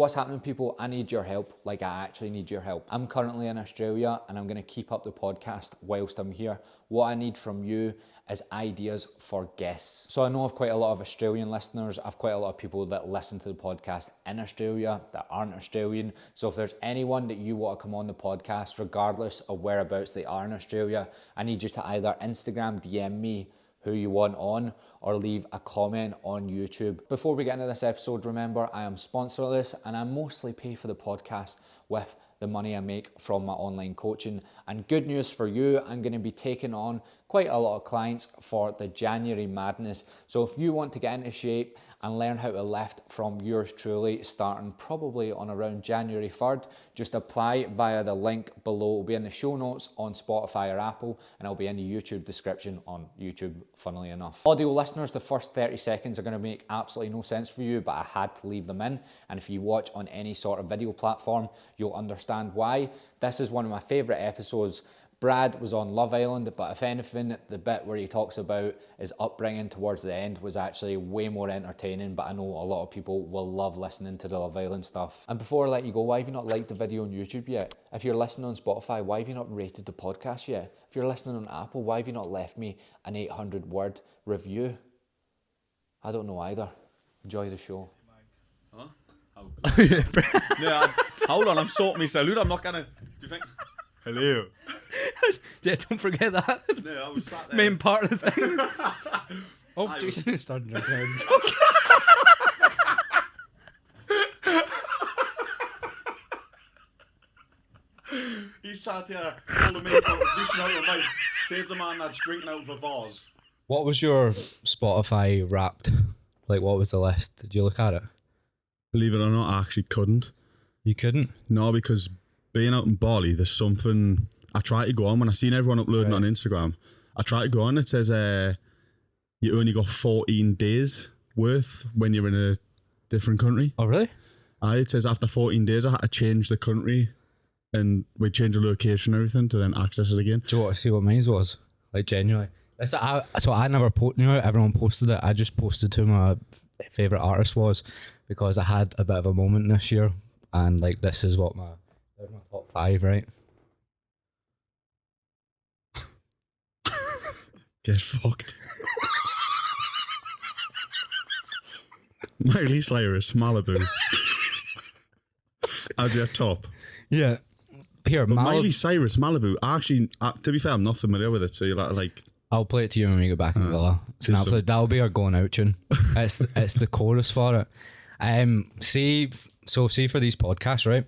What's happening, people? I need your help. Like, I actually need your help. I'm currently in Australia and I'm going to keep up the podcast whilst I'm here. What I need from you is ideas for guests. So I know I've quite a lot of Australian listeners. I've quite a lot of people that listen to the podcast in Australia that aren't Australian. So if there's anyone that you want to come on the podcast, regardless of whereabouts they are in Australia, I need you to either Instagram DM me who you want on, or leave a comment on YouTube. Before we get into this episode, remember I am sponsorless and I mostly pay for the podcast with the money I make from my online coaching. And good news for you, I'm going to be taking on quite a lot of clients for the January Madness. So if you want to get into shape and learn how to lift from yours truly, starting probably on around January 3rd, just apply via the link below. It'll be in the show notes on Spotify or Apple, and it'll be in the YouTube description on YouTube, funnily enough. Audio listeners, the first 30 seconds are going to make absolutely no sense for you, but I had to leave them in. And if you watch on any sort of video platform, you'll understand why. This is one of my favorite episodes. Brad was on Love Island, but if anything, the bit where he talks about his upbringing towards the end was actually way more entertaining, but I know a lot of people will love listening to the Love Island stuff. And before I let you go, why have you not liked the video on YouTube yet? If you're listening on Spotify, why have you not rated the podcast yet? If you're listening on Apple, why have you not left me an 800-word review? I don't know either. Enjoy the show. Huh? Hold on, I'm sorting my salute. I'm not gonna. Do you think? Hello. Yeah, don't forget that. No, I was sat there. Main part of the thing. Oh, Jason started drinking. He sat here, holding me from reaching out a mic. Says the man that's drinking out of a vase. What was your Spotify Wrapped? Like, what was the list? Did you look at it? Believe it or not, I actually couldn't. You couldn't? No, because being out in Bali, there's something I try to go on when I seen everyone uploading on Instagram. I try to go on. It says you only got 14 days worth when you're in a different country. Oh, really? It says after 14 days I had to change the country and we change the location and everything to then access it again. Do you want to see what mine was? Like, genuinely. So I never you know, everyone posted it. I just posted who my favourite artist was because I had a bit of a moment this year, and like this is what my top 5, right? Get fucked. Miley Cyrus, Malibu. As your top. Yeah. Here, but Miley Cyrus, Malibu. Actually, to be fair, I'm not familiar with it, so you're like. I'll play it to you when we get back in the villa. That'll be our going out tune. It's the chorus for it. See for these podcasts, right?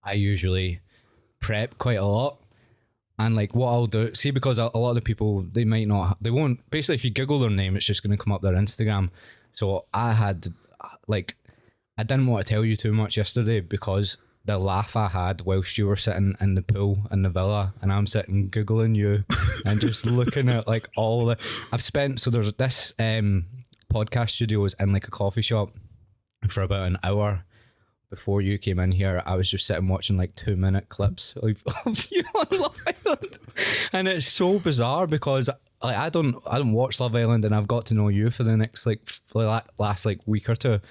I usually prep quite a lot, and like what I'll do, because a lot of the people they won't. Basically, if you Google their name, it's just going to come up their Instagram. So I didn't want to tell you too much yesterday because the laugh I had whilst you were sitting in the pool in the villa and I'm sitting Googling you and just looking at like all the so there's this podcast studio was in like a coffee shop for about an hour before you came in here. I was just sitting watching like 2-minute clips of you on Love Island, and it's so bizarre because like I don't watch Love Island, and I've got to know you for the next last week or two.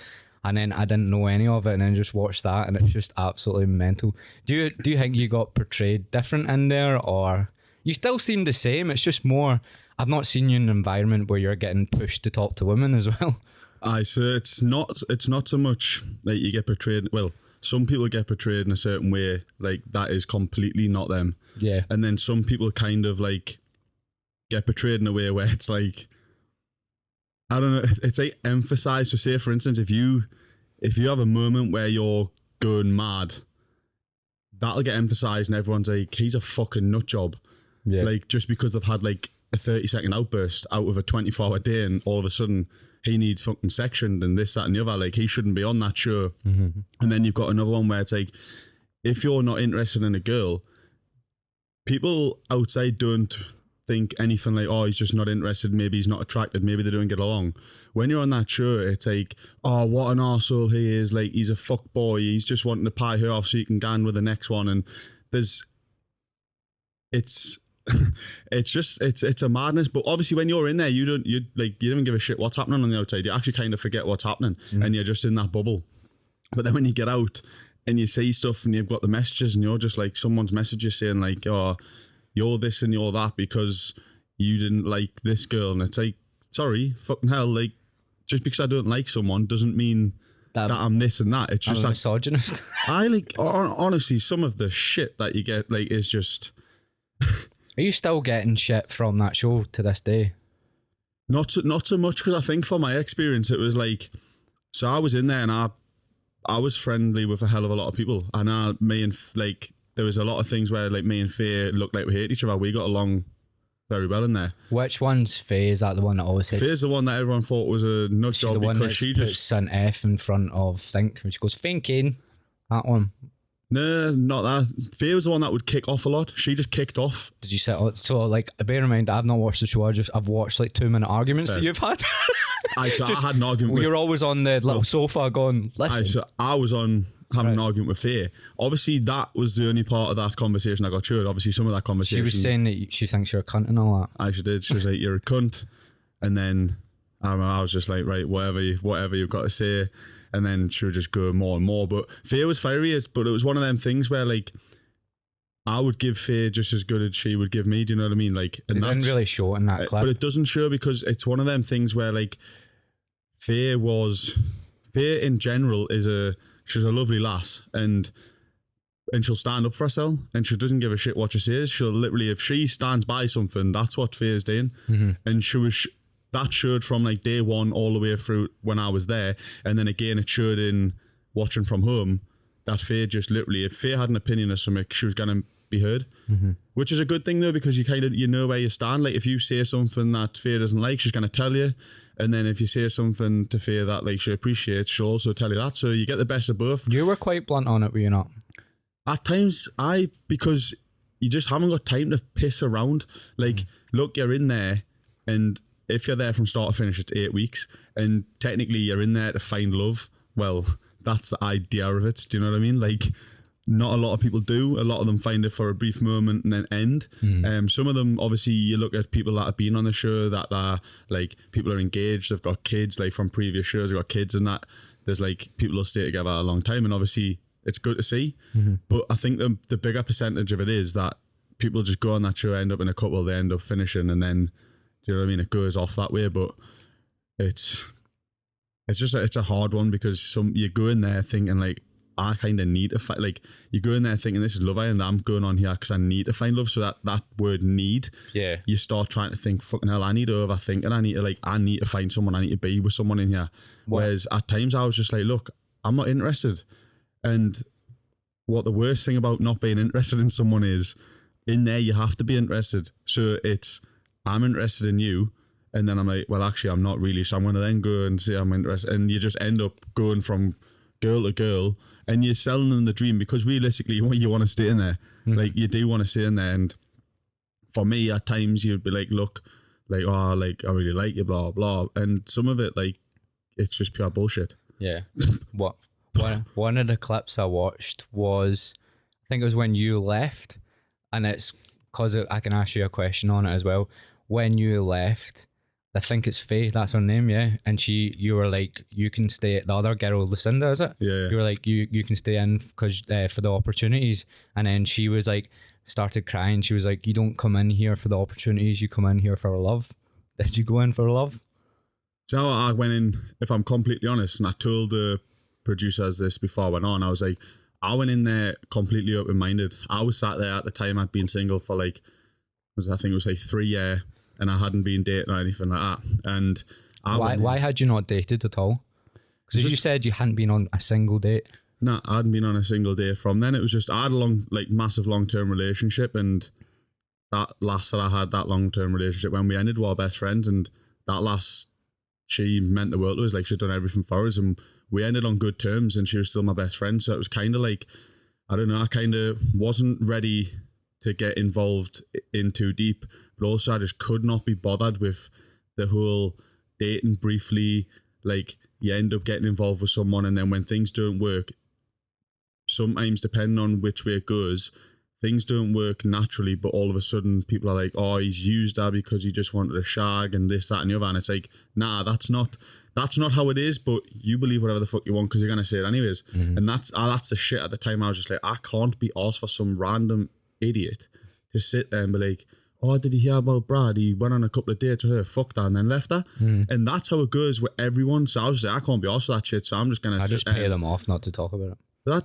And then I didn't know any of it, and then just watched that, and it's just absolutely mental. Do you think you got portrayed different in there, or you still seem the same? It's just more. I've not seen you in an environment where you're getting pushed to talk to women as well. So it's not so much like you get portrayed. Well, some people get portrayed in a certain way, like that is completely not them. Yeah. And then some people kind of like get portrayed in a way where it's like, I don't know, it's like emphasized. So say for instance, if you have a moment where you're going mad, that'll get emphasized and everyone's like, he's a fucking nut job. Yeah. Like just because they've had like a 30-second outburst out of a 24-hour day and all of a sudden he needs fucking sectioned and this, that and the other, like he shouldn't be on that show. Mm-hmm. And then you've got another one where it's like, if you're not interested in a girl, people outside don't think anything like, oh, he's just not interested, maybe he's not attracted, maybe they don't get along. When you're on that show, it's like, oh, what an arsehole he is, like he's a fuck boy, he's just wanting to pie her off so he can go on with the next one. And it's a madness. But obviously when you're in there, you don't give a shit what's happening on the outside. You actually kind of forget what's happening and you're just in that bubble. But then when you get out and you see stuff and you've got the messages and you're just like, someone's messages saying like, oh, you're this and you're that because you didn't like this girl. And it's like, sorry, fucking hell, like, just because I don't like someone doesn't mean that I'm this and that. It's just I'm a like, misogynist. I like, honestly, some of the shit that you get like is just... Are you still getting shit from that show to this day? Not so much, because I think from my experience, it was like, so I was in there and I was friendly with a hell of a lot of people, and like, there was a lot of things where like me and Faye looked like we hate each other. We got along very well in there. Which one's Faye? Is that the one that always says? Faye's the one that everyone thought was a nut job because she just puts an F in front of think, when she goes thinking. That one. No, not that. Faye was the one that would kick off a lot. She just kicked off. Did you say so? Like, bear in mind, I've not watched the show. I've watched like 2-minute arguments that you've had. I had an argument. You're always on the little sofa going, listen. I was on having an argument with Faye. Obviously, that was the only part of that conversation I got through. Obviously, some of that conversation. She was saying that she thinks you're a cunt and all that. She did. She was like, "You're a cunt," and then I was just like, "Right, whatever you've got to say." And then she would just go more and more. But Faye was fiery, but it was one of them things where like I would give Faye just as good as she would give me. Do you know what I mean? Like, and it didn't really show in that clip. But it doesn't show because it's one of them things where like Faye in general she's a lovely lass, and she'll stand up for herself, and she doesn't give a shit what she says. She'll literally, if she stands by something, that's what Faye is doing. Mm-hmm. And that showed from like day one all the way through when I was there, and then again it showed in watching from home that Faye just literally, if Faye had an opinion of something, she was gonna be heard. Mm-hmm. Which is a good thing though, because you know where you stand. Like if you say something that Faye doesn't like, she's gonna tell you, and then if you say something to Faye that like she appreciates, she'll also tell you that. So you get the best of both. You were quite blunt on it, were you not? At times, because you just haven't got time to piss around. Like, look, you're in there, and if you're there from start to finish, it's 8 weeks, and technically you're in there to find love. Well, that's the idea of it. Do you know what I mean? Like, not a lot of people do. A lot of them find it for a brief moment and then end. Some of them, obviously, you look at people that have been on the show that are like, people are engaged, they've got kids, like from previous shows, they've got kids and that. There's like, people will stay together a long time, and obviously it's good to see. But I think the bigger percentage of it is that people just go on that show, end up in a couple, they end up finishing, and then, do you know what I mean? It goes off that way, but it's a hard one because you go in there thinking like, I kind of need to find, like, you go in there thinking this is love, and I'm going on here because I need to find love. So that word need, you start trying to think, fucking hell, I need to overthink, and I need to find someone, I need to be with someone in here. What? Whereas at times I was just like, look, I'm not interested. And what the worst thing about not being interested in someone is, in there you have to be interested. So it's, I'm interested in you, and then I'm like, well, actually I'm not really, so I'm going to then go and say I'm interested, and you just end up going from girl to girl, and you're selling them the dream, because realistically you want to stay in there. Like, you do want to stay in there. And for me, at times you'd be like, look, like, oh, like, I really like you, blah blah, and some of it, like, it's just pure bullshit. One of the clips I watched was, I think it was when you left, and it's because I can ask you a question on it as well. When you left, I think it's Faye, that's her name, yeah. And you were like, you can stay. The other girl, Lucinda, is it? Yeah. You were like, you can stay in because for the opportunities. And then she was like, started crying. She was like, you don't come in here for the opportunities. You come in here for love. Did you go in for love? So I went in, if I'm completely honest, and I told the producers this before I went on. I was like, I went in there completely open-minded. I was sat there at the time. I'd been single for like, I think it was like 3 years. And I hadn't been dating or anything like that. And why had you not dated at all? Because you said you hadn't been on a single date. No, I hadn't been on a single date from then. It was just, I had a massive long-term relationship, and that lass that I had, that long-term relationship, when we ended, we were best friends, and that lass, she meant the world to us. Like, she'd done everything for us, and we ended on good terms, and she was still my best friend. So it was kind of like, I don't know, I kind of wasn't ready to get involved in too deep, but also I just could not be bothered with the whole dating briefly. Like, you end up getting involved with someone, and then when things don't work, sometimes depending on which way it goes, things don't work naturally, but all of a sudden people are like, oh, he's used her because he just wanted a shag and this, that and the other. And it's like, nah, that's not that's not how it is, but you believe whatever the fuck you want because you're gonna say it anyways. And that's the shit. At the time I was just like, I can't be asked for some random idiot to sit there and be like, oh, did you hear about Brad? He went on a couple of dates with her, fucked her, and then left her. And that's how it goes with everyone. So I was like, I can't be asked for that shit. So I'm just gonna pay them off not to talk about it. I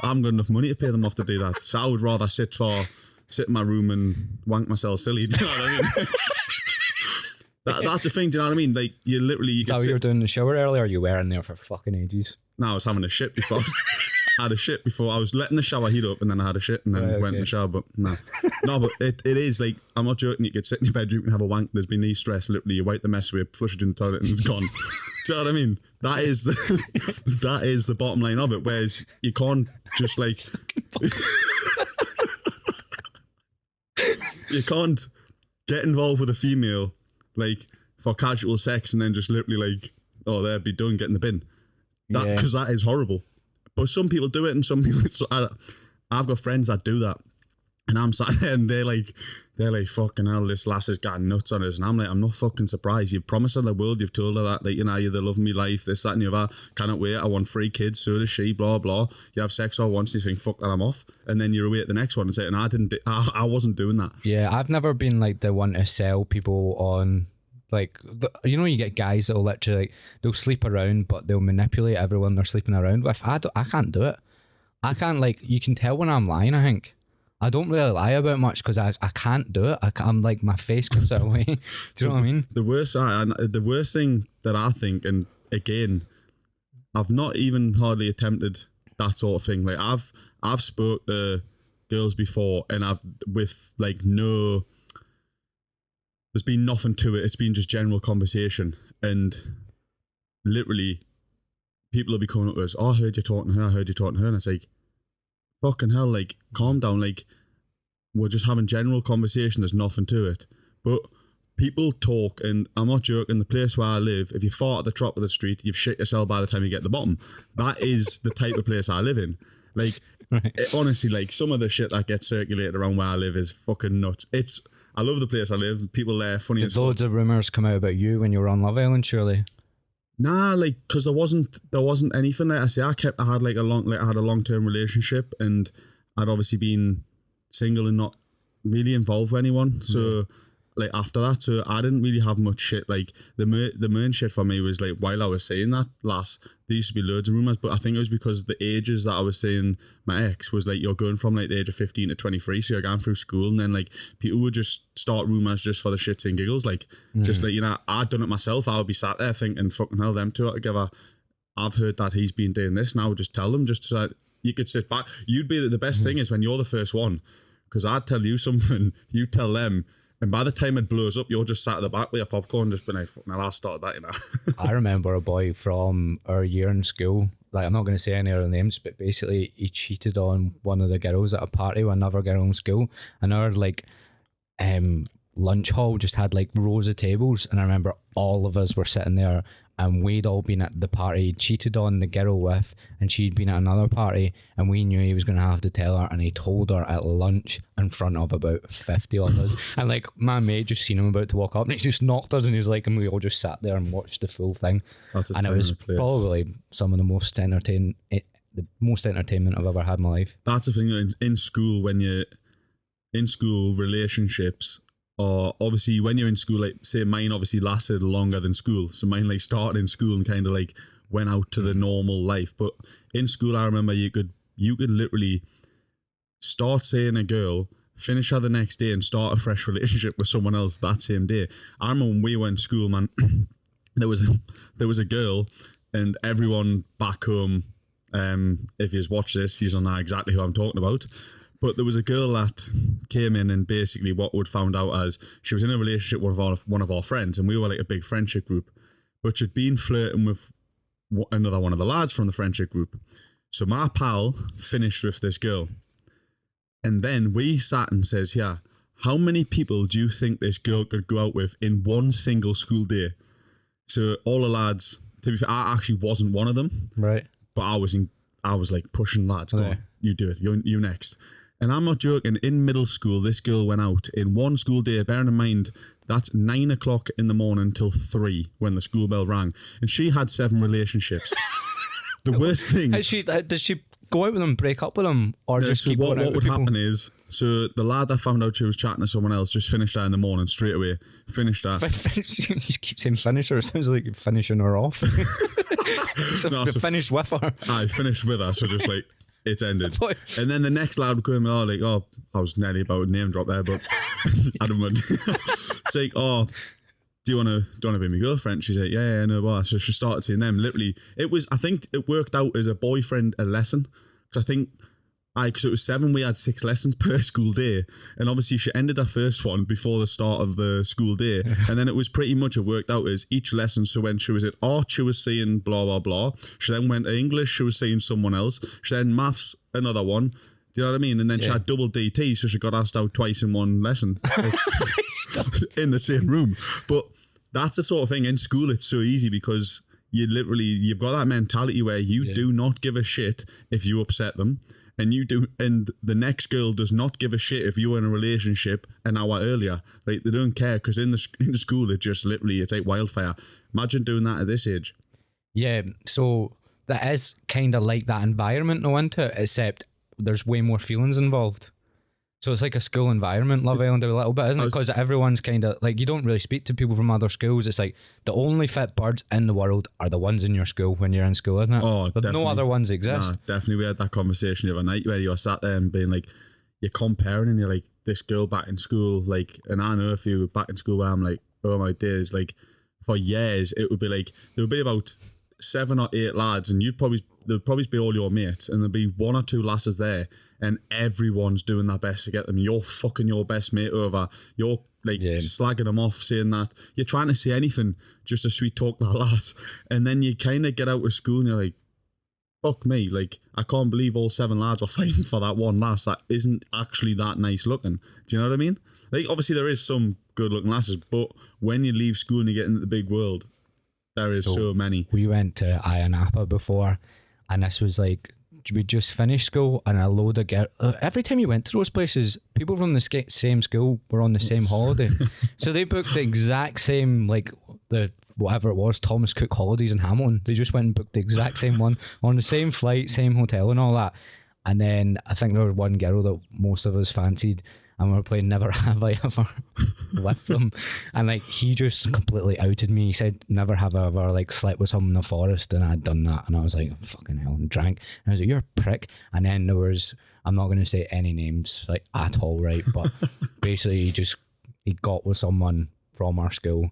haven't got enough money to pay them off to do that. So I would rather sit in my room and wank myself silly. Do you know what I mean? That's the thing. Do you know what I mean? Like you How you were doing the shower earlier? You were in there for fucking ages. No, I was having a shit before. I had a shit before. I was letting the shower heat up and then I had a shit and then went in the shower. But no, but it is like, I'm not joking. You could sit in your bedroom and have a wank. There's been no stress. Literally, you wipe the mess away, flush it in the toilet, and it's gone. Do you know what I mean? That is the bottom line of it. Whereas you can't just like you can't get involved with a female like for casual sex and then just literally like, oh, there, be done, get in the bin. Because that is horrible. But some people do it, and some people. I've got friends that do that, and I'm sat there, and they're like, fucking hell, this lass has got nuts on us, and I'm like, I'm not fucking surprised. You've promised her the world. You've told her that, like, you know, you're the love of me life, this, that, and the other. Cannot wait. I want 3 kids. So does she. Blah blah. You have sex all once, and you think, fuck that, I'm off, and then you're away at the next one and say, and I wasn't doing that. Yeah, I've never been like the one to sell people on. Like, you know, you get guys that'll literally, like, they'll sleep around, but they'll manipulate everyone they're sleeping around with. I can't do it. I can't, like, you can tell when I'm lying, I think. I don't really lie about much because I can't do it. I'm like, my face gives it away. Do you know what I mean? The worst thing that I think, and again, I've not even hardly attempted that sort of thing. Like, I've spoke to girls before, and I've, with like no... There's been nothing to it. It's been just general conversation. And literally, people will be coming up to us, oh, I heard you talking to her, I heard you talking to her. And it's like, fucking hell, like, calm down. Like, we're just having general conversation. There's nothing to it. But people talk, and I'm not joking, the place where I live, if you fart at the top of the street, you've shit yourself by the time you get to the bottom. That is the type of place I live in. Like, honestly, like, some of the shit that gets circulated around where I live is fucking nuts. I love the place I live. People there, funny. Did loads of rumours come out about you when you were on Love Island, surely? Nah, like, because there wasn't anything there. I had a long-term relationship, and I'd obviously been single and not really involved with anyone. So, like, after that, so I didn't really have much shit. Like, the main shit for me was, like, while I was saying that there used to be loads of rumours, but I think it was because the ages that I was saying my ex was, like, you're going from, like, the age of 15 to 23, so you're going through school, and then, like, people would just start rumours just for the shits and giggles, like, just, like, you know, I'd done it myself. I would be sat there thinking, fucking hell, them two are together. I've heard that he's been doing this, and I would just tell them, just so that you could sit back. You'd be, the best thing is when you're the first one, because I'd tell you something, you tell them, and by the time it blows up, you're just sat at the back with your popcorn, just been like, now I started that, you know. I remember a boy from our year in school, like, I'm not going to say any other names, but basically he cheated on one of the girls at a party with another girl in school, and our, like, lunch hall just had, like, rows of tables, and I remember all of us were sitting there, and we'd all been at the party he'd cheated on the girl with, and she'd been at another party, and we knew he was going to have to tell her, and he told her at lunch in front of about 50 of us. And, like, my mate just seen him about to walk up, and he just knocked us, and he was like, and we all just sat there and watched the full thing. And it was probably some of the most entertainment I've ever had in my life. That's the thing in school, when you're in school, relationships, or obviously when you're in school, like, say mine obviously lasted longer than school, so mine, like, started in school and kind of, like, went out to the normal life. But in school, I remember you could literally start seeing a girl, finish her the next day, and start a fresh relationship with someone else that same day. I remember when we were in school, man, there was a girl, and everyone back home, if you watch this, you know exactly who I'm talking about. But there was a girl that came in, and basically what we'd found out as she was in a relationship with one of our friends, and we were like a big friendship group, but she'd been flirting with another one of the lads from the friendship group. So my pal finished with this girl, and then we sat and says, yeah, how many people do you think this girl could go out with in one single school day? So all the lads, to be fair, I actually wasn't one of them, right? But I was like pushing lads, go on, you do it, you next. And I'm not joking, in middle school, this girl went out in one school day, bearing in mind that's 9 o'clock in the morning till 3 when the school bell rang. And she had 7 relationships. The worst thing... Does she go out with them, break up with them, or just keep going out what with would people? happen is, so the lad that found out she was chatting to someone else just finished her in the morning straight away. Finished her. You keep saying finish her. It sounds like you're finishing her off. So finished with her. I finished with her, so just like, it's ended. And then the next lad would come in, I was nearly about to name drop there, but I don't mind. It's like, do you want to be my girlfriend? She's like, yeah, no, well. So she started seeing them. Literally, I think it worked out as a boyfriend a lesson. Because I think, because it was 7, we had 6 lessons per school day. And obviously she ended her first one before the start of the school day. And then it was pretty much, it worked out as each lesson. So when she was at art, she was seeing blah, blah, blah. She then went to English, she was seeing someone else. She then maths, another one. Do you know what I mean? And then she had double DT, so she got asked out twice in one lesson. In the same room. But that's the sort of thing in school, it's so easy because you've got that mentality where you do not give a shit if you upset them. And the next girl does not give a shit if you're in a relationship an hour earlier. Like, they don't care, because in the school, it's like wildfire. Imagine doing that at this age. Yeah, so that is kind of like that environment, no, isn't it? Except there's way more feelings involved. So it's like a school environment, Love Island, a little bit, isn't it? Because everyone's kind of like, you don't really speak to people from other schools. It's like the only fit birds in the world are the ones in your school when you're in school, isn't it? Oh, but no other ones exist. Nah, definitely. We had that conversation the other night where you were sat there and being like, you're comparing and you're like, this girl back in school, like, and I know a few back in school where I'm like, oh my days, like, for years, it would be like, there would be about 7 or 8 lads, and there'd probably be all your mates, and there'd be 1 or 2 lasses there, and everyone's doing their best to get them. You're fucking your best mate over. You're like slagging them off, saying that you're trying to say anything just to sweet talk that lass, and then you kind of get out of school and you're like, fuck me, like, I can't believe all 7 lads are fighting for that one lass that isn't actually that nice looking. Do you know what I mean? Like, obviously there is some good looking lasses, but when you leave school and you get into the big world, there is so many. We went to Iain before, and this was like, we just finished school, and a load of every time you went to those places, people from the same school were on the same holiday. So they booked the exact same, like, the whatever it was, Thomas Cook Holidays in Hamilton. They just went and booked the exact same one on the same flight, same hotel and all that. And then I think there was one girl that most of us fancied, and we were playing Never Have I Ever with them, and like, he just completely outed me. He said never have I ever like slept with someone in the forest, and I'd done that, and I was like, fucking hell, and drank, and I was like, you're a prick. And then there was, I'm not going to say any names like at all, right, but basically he got with someone from our school,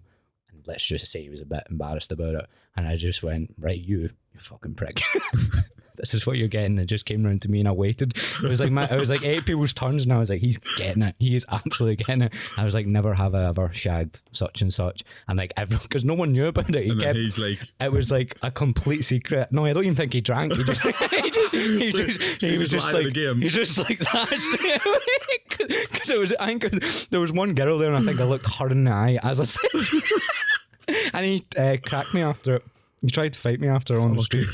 and let's just say he was a bit embarrassed about it, and I just went, right, you fucking prick. This is what you're getting. It just came around to me, and I waited. It was like 8 people's turns, and I was like, he's getting it. He is absolutely getting it. I was like, never have I ever shagged such and such, and like everyone, because no one knew about it. He's like, it was like a complete secret. No, I don't even think he drank. He just he was just like, he's just like that. Because it was, I think there was one girl there, and I think I looked her in the eye as I said, and he cracked me after it. He tried to fight me after on the street.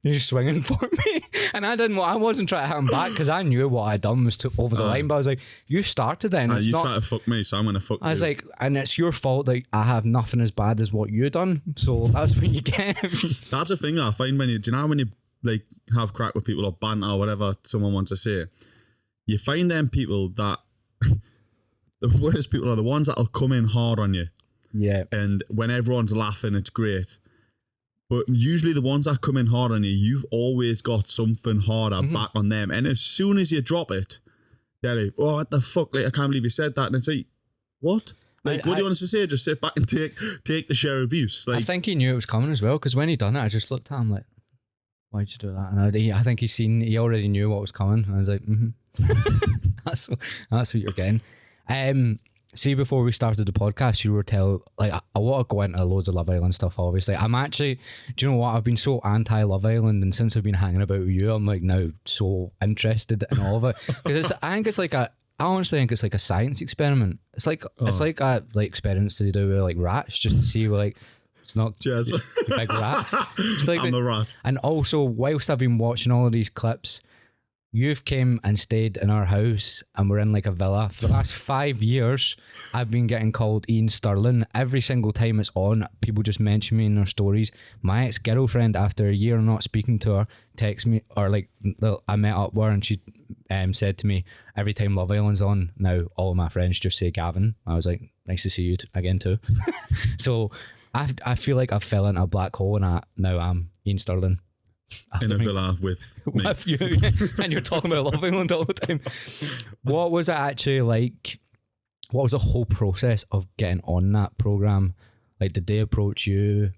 He's swinging for me, and I wasn't trying to hit him back, because I knew what I'd done was over the line. But I was like, you started then. You try to fuck me, so I'm gonna fuck you. I was like, and it's your fault that I have nothing as bad as what you done. So that's what you get. That's the thing that I find when you like have crack with people or banter or whatever someone wants to say, you find them people that the worst people are the ones that'll come in hard on you. Yeah. And when everyone's laughing, it's great. But usually the ones that come in hard on you, you've always got something harder back on them. And as soon as you drop it, they're like, oh, what the fuck? Like, I can't believe you said that. And it's like, what? Like, what do you want us to say? Just sit back and take the share abuse. Like, I think he knew it was coming as well, because when he done it, I just looked at him like, why'd you do that? And I think he already knew what was coming. And I was like, that's what you're getting. See, before we started the podcast, you were like, I want to go into loads of Love Island stuff, obviously. I'm actually, do you know what? I've been so anti-Love Island, and since I've been hanging about with you, I'm like now so interested in all of it. Because I honestly think it's like a science experiment. It's like a experiments to do with like rats, just to see like, it's not the big rat. It's like I'm the rat. And also, whilst I've been watching all of these clips, you've came and stayed in our house and we're in like a villa. For the last 5 years, I've been getting called Iain Stirling. Every single time it's on, people just mention me in their stories. My ex-girlfriend, after a year not speaking to her, texts me, or like I met up with her and she said to me, every time Love Island's on, now all of my friends just say Gavin. I was like, nice to see you again too. So I feel like I fell into a black hole and now I'm Iain Stirling. In a villa with you, and you're talking about Love Island all the time. What was it actually like? What was the whole process of getting on that program? Like, did they approach you?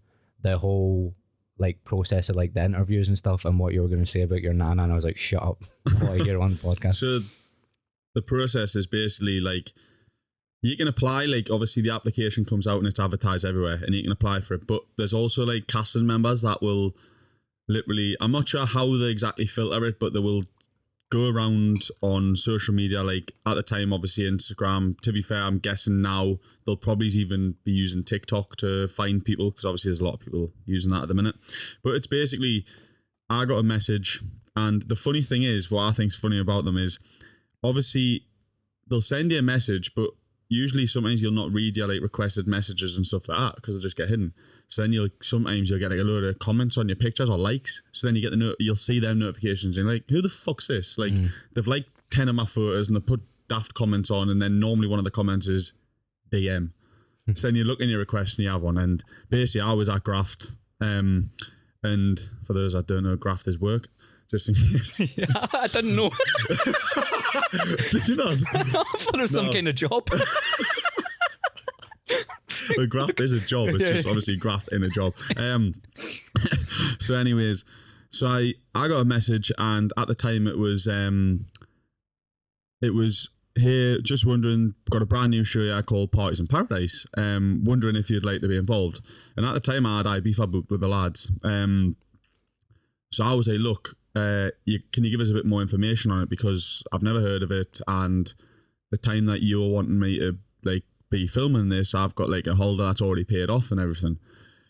The whole like process of like the interviews and stuff, and what you were going to say about your nana? And I was like, shut up! What I hear on the podcast. So the process is basically like you can apply. Like, obviously the application comes out and it's advertised everywhere, and you can apply for it. But there's also like casting members that will. Literally, I'm not sure how they exactly filter it, but they will go around on social media, like at the time, obviously Instagram. To be fair, I'm guessing now they'll probably even be using TikTok to find people, because obviously there's a lot of people using that at the minute. But it's basically, I got a message, and the funny thing is, what I think's funny about them is, obviously they'll send you a message, but usually sometimes you'll not read your like requested messages and stuff like that because they just get hidden. So then sometimes you'll get like a load of comments on your pictures or likes. So then you get you'll see them notifications and you're like, who the fuck's this? Like they've liked 10 of my photos and they put daft comments on, and then normally one of the comments is DM. So then you look in your request and you have one. And basically I was at Graft, and for those that don't know, Graft is work. Just in case. Yeah, I didn't know. Did you not? I thought it was some kind of job. A graft is a job. It's just obviously graft in a job. So anyways, so I got a message, and at the time it was here, just wondering, got a brand new show here called Parties in Paradise. Wondering if you'd like to be involved. And at the time I had IBFA booked with the lads. So I was like, look, can you give us a bit more information on it, because I've never heard of it, and the time that you were wanting me to like be filming this, I've got like a holder that's already paid off and everything.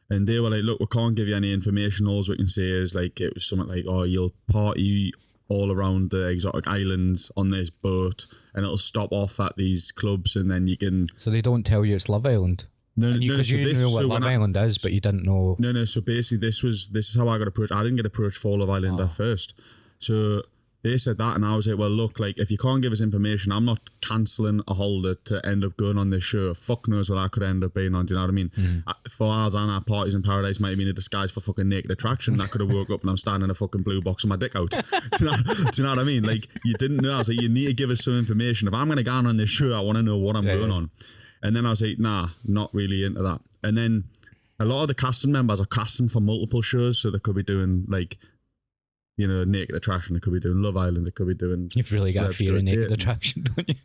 And they were like, look, we can't give you any information. All we can say is like, it was something like, oh, you'll party all around the exotic islands on this boat, and it'll stop off at these clubs, and then you can... So they don't tell you it's Love Island? No, because you knew what Love Island is, but you didn't know... No, so basically this is how I got approached. I didn't get approached for Love Island at first. So they said that, and I was like, well, look, like, if you can't give us information, I'm not cancelling a holder to end up going on this show. Fuck knows what I could end up being on, do you know what I mean? For ours and our Parties in Paradise might have been a disguise for fucking Naked Attraction. I could have woke up and I'm standing in a fucking blue box with my dick out. Do you know what I mean? Like, you didn't know. I was like, you need to give us some information. If I'm going to go on this show, I want to know what I'm going on. And then I was like, nah, not really into that. And then a lot of the casting members are casting for multiple shows, so they could be doing like, you know, Naked Attraction, they could be doing Love Island, they could be doing... You've really got a fear of Naked Attraction, don't you?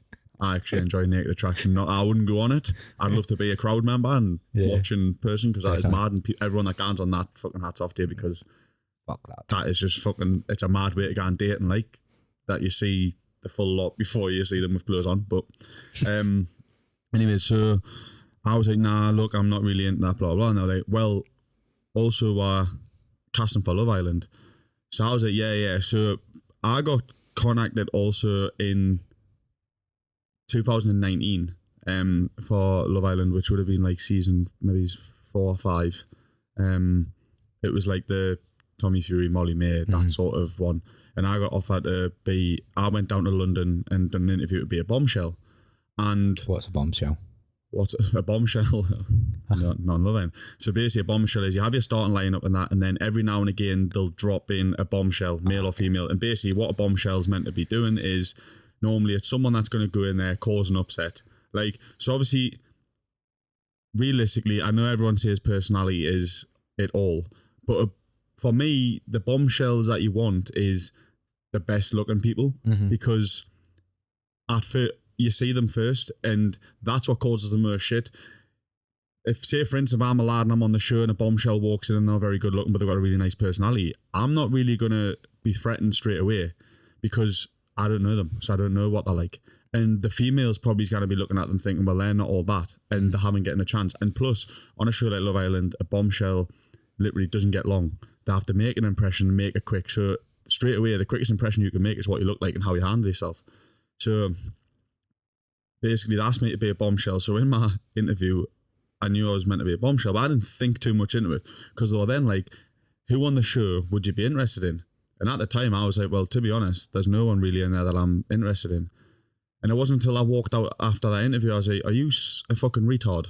I actually enjoy Naked Attraction. I wouldn't go on it. I'd love to be a crowd member and watch in person, because that is mad, and everyone that goes on that, fucking hats off to you, because fuck that. That is just fucking... It's a mad way to go on dating, like, that you see the full lot before you see them with clothes on. But anyway, so I was like, nah, look, I'm not really into that, blah, blah. And they're like, well, also casting for Love Island. So I was like, yeah. So I got contacted also in 2019 for Love Island, which would have been like season maybe 4 or 5. It was like the Tommy Fury, Molly May, that sort of one. And I got offered to be... I went down to London and done an interview to be a bombshell. And... What's a bombshell? What's a bombshell? No, Love Island. So basically a bombshell is you have your starting lineup and that, and then every now and again they'll drop in a bombshell, male or female. And basically what a bombshell is meant to be doing is normally it's someone that's going to go in there, cause an upset. Like, so obviously, realistically, I know everyone says personality is it all, but for me, the bombshells that you want is the best looking people, because at first, you see them first, and that's what causes the most shit. If, say, for instance, if I'm a lad and I'm on the show and a bombshell walks in and they're very good looking but they've got a really nice personality, I'm not really going to be threatened straight away, because I don't know them, so I don't know what they're like. And the female's probably going to be looking at them thinking, well, they're not all that, and they haven't getting a chance. And plus, on a show like Love Island, a bombshell literally doesn't get long. They have to make an impression, make it quick. So straight away, the quickest impression you can make is what you look like and how you handle yourself. So basically, they asked me to be a bombshell. So in my interview, I knew I was meant to be a bombshell, but I didn't think too much into it, because they were then like, who on the show would you be interested in? And at the time, I was like, well, to be honest, there's no one really in there that I'm interested in. And it wasn't until I walked out after that interview, I was like, are you a fucking retard?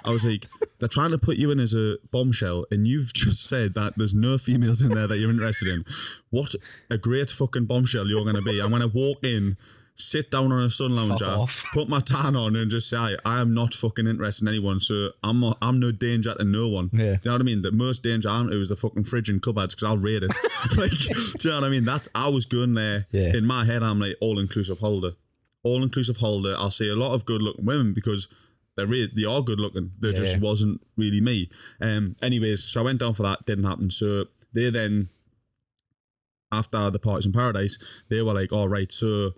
I was like, they're trying to put you in as a bombshell, and you've just said that there's no females in there that you're interested in. What a great fucking bombshell you're going to be. I'm going to walk in, sit down on a sun lounger, put my tan on, and just say, I am not fucking interested in anyone, so I'm no danger to no one. Yeah. Do you know what I mean? The most danger I'm to is the fucking fridge and cupboards, because I'll raid it. Like, do you know what I mean? That I was going there. Yeah. In my head, I'm like, all-inclusive holiday. All-inclusive holiday. I'll see a lot of good-looking women, because they are good-looking. They just wasn't really me. Anyways, so I went down for that. Didn't happen. So they then, after the Parties in Paradise, they were like, all right, so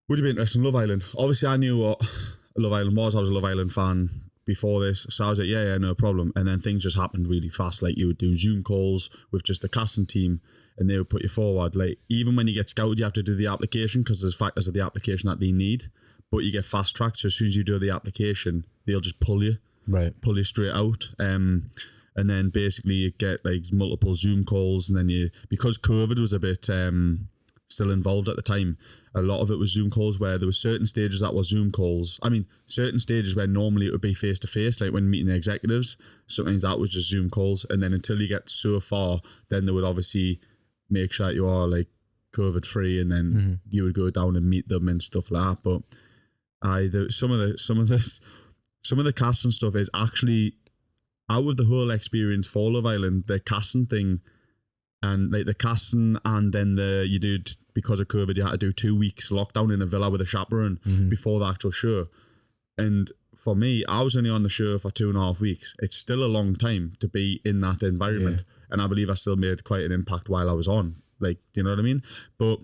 would you be interested in Love Island? Obviously, I knew what Love Island was. I was a Love Island fan before this. So I was like, yeah, no problem. And then things just happened really fast. Like, you would do Zoom calls with just the casting team, and they would put you forward. Like, even when you get scouted, you have to do the application, because there's factors of the application that they need. But you get fast tracked. So as soon as you do the application, they'll just pull you straight out. And then basically you get like multiple Zoom calls. And then because COVID was a bit still involved at the time, a lot of it was Zoom calls, where there were certain stages that were Zoom calls. I mean, certain stages where normally it would be face to face, like when meeting the executives. Sometimes that was just Zoom calls. And then until you get so far, then they would obviously make sure that you are like COVID free, and then you would go down and meet them and stuff like that. But some of the casting stuff is actually, out of the whole experience for Love Island, the casting thing, and like the casting, and then you did, because of COVID, you had to do 2 weeks lockdown in a villa with a chaperone before the actual show. And for me, I was only on the show for 2.5 weeks. It's still a long time to be in that environment, and I believe I still made quite an impact while I was on. Like, do you know what I mean? But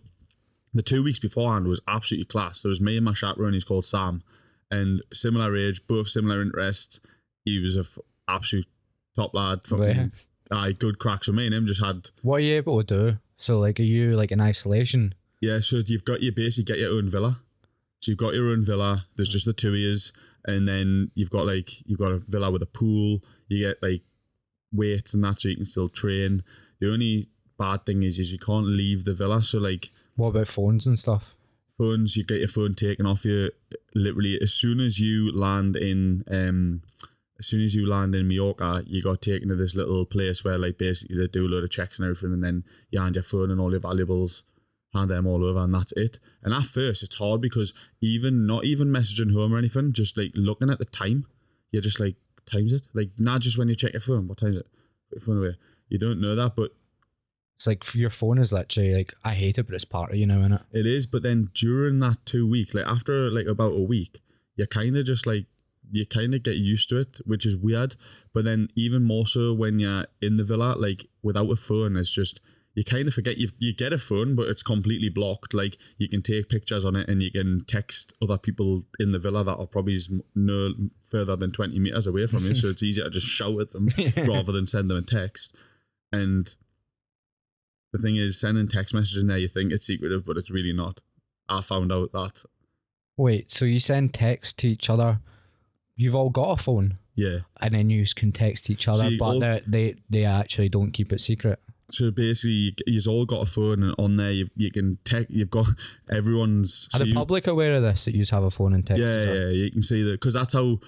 the 2 weeks beforehand was absolutely class. There was me and my chaperone, he's called Sam, and similar age, both similar interests. He was a absolute top lad. Good crack. So me and him just had... What are you able to do? So like, are you like in isolation? Yeah, so you basically get your own villa. So you've got your own villa, there's just the two of yous, and then you've got a villa with a pool, you get like weights and that, so you can still train. The only bad thing is you can't leave the villa. So like, what about phones and stuff? Phones, you get your phone taken off you literally as soon as you land in Mallorca. You got taken to this little place where like basically they do a load of checks and everything, and then you hand your phone and all your valuables, hand them all over, and that's it. And at first it's hard, because not even messaging home or anything, just like looking at the time, you're just like, time's it? Like, not just when you check your phone, what time is it? Put your phone away. You don't know that, but it's like your phone is literally like, I hate it, but it's part of you now, innit? It is, but then during that 2 weeks, like after like about a week, you kind of just like, you kind of get used to it, which is weird. But then even more so when you're in the villa, like without a phone, it's just, you kind of forget you get a phone, but it's completely blocked. Like, you can take pictures on it and you can text other people in the villa that are probably no further than 20 meters away from you. So it's easier to just shout at them rather than send them a text. And the thing is, sending text messages in there, you think it's secretive, but it's really not. I found out that. Wait, so you send text to each other? You've all got a phone? Yeah. And then you can text each other, but they actually don't keep it secret? So basically, you've all got a phone, and on there you can text. You've got everyone's. Are the public aware of this, that you have a phone and text? Yeah, you can see that, because that's how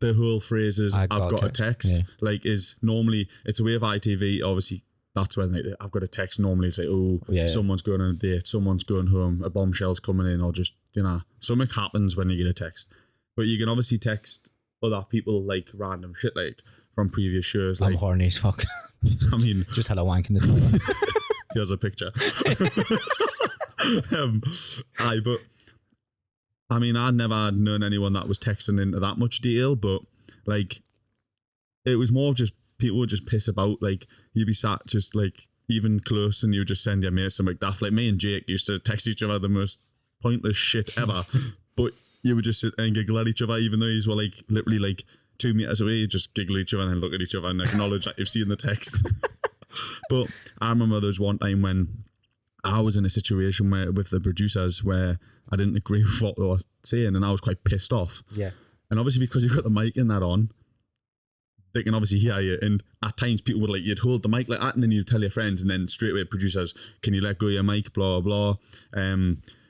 the whole phrase is. I've got a text. Yeah. Like, is normally it's a way of ITV. Obviously, that's when I've got a text. Normally, it's like, someone's going on a date, someone's going home, a bombshell's coming in, or just something happens when you get a text. But you can obviously text other people like random shit, like from previous shows. I'm horny as fuck. I mean, just had a wank in the toilet. Here's a picture. But I mean, I'd never known anyone that was texting into that much detail, but like, it was more of just people would just piss about. Like, you'd be sat just like even close, and you would just send your mate some McDuff. Like, me and Jake used to text each other the most pointless shit ever, but you would just sit and giggle at each other, even though you were like literally like 2 meters away. You just giggle at each other and then look at each other and acknowledge that you've seen the text. But I remember there was one time when I was in a situation where with the producers where I didn't agree with what they were saying, and I was quite pissed off. Yeah. And obviously because you've got the mic and that on, they can obviously hear you. And at times people would you'd hold the mic like that, and then you'd tell your friends, and then straight away producers, can you let go of your mic, blah, blah, blah.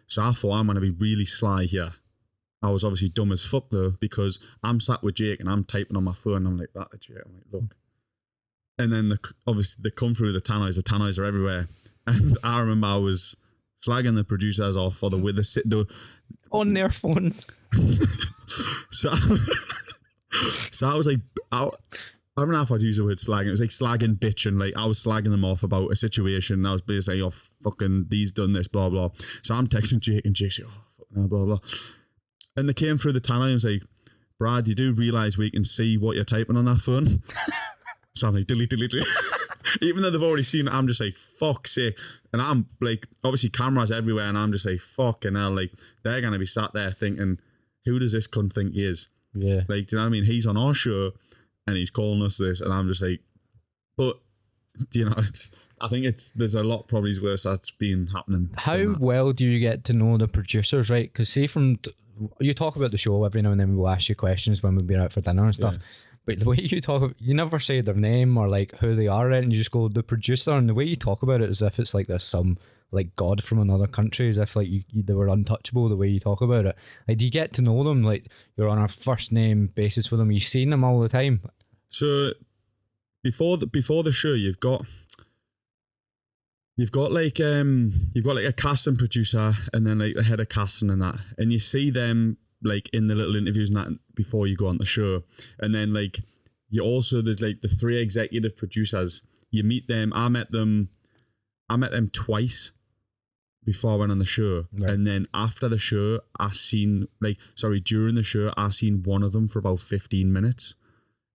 So I thought, I'm going to be really sly here. I was obviously dumb as fuck though, because I'm sat with Jake and I'm typing on my phone. And I'm like, that to Jake. I'm like, look. And then obviously they come through the tannoys are everywhere. And I remember I was slagging the producers off for with the on their phones. so I was like, I don't know if I'd use the word slagging. It was like slagging, bitching. Like I was slagging them off about a situation. I was basically, oh fucking, these done this, blah blah. So I'm texting Jake, and Jake's like, oh fuck no, blah blah. And they came through the tannoy and was like, Brad, you do realise we can see what you're typing on that phone? So I'm like, delete. Even though they've already seen it, I'm just like, fuck's sake. And I'm like, obviously cameras everywhere, and I'm just like, fucking hell, like, they're going to be sat there thinking, who does this cunt think he is? Yeah. Like, do you know what I mean? He's on our show, and he's calling us this, and I'm just like, but, you know, I think there's a lot probably worse that's been happening. How well do you get to know the producers, right? Because see, you talk about the show every now and then, we'll ask you questions when we've been out for dinner and stuff. Yeah. But the way you talk, you never say their name or like who they are, and you just go the producer. And the way you talk about it is as if it's like there's some like god from another country, as if like they were untouchable. The way you talk about it, like, do you get to know them? Like you're on a first name basis with them. You've seen them all the time. So before the show, you've got like a casting producer, and then like the head of casting and that, and you see them like in the little interviews and that before you go on the show. And then like there's like the 3 executive producers. You meet them. I met them twice before I went on the show. Right. And then after the show, during the show, I seen one of them for about 15 minutes,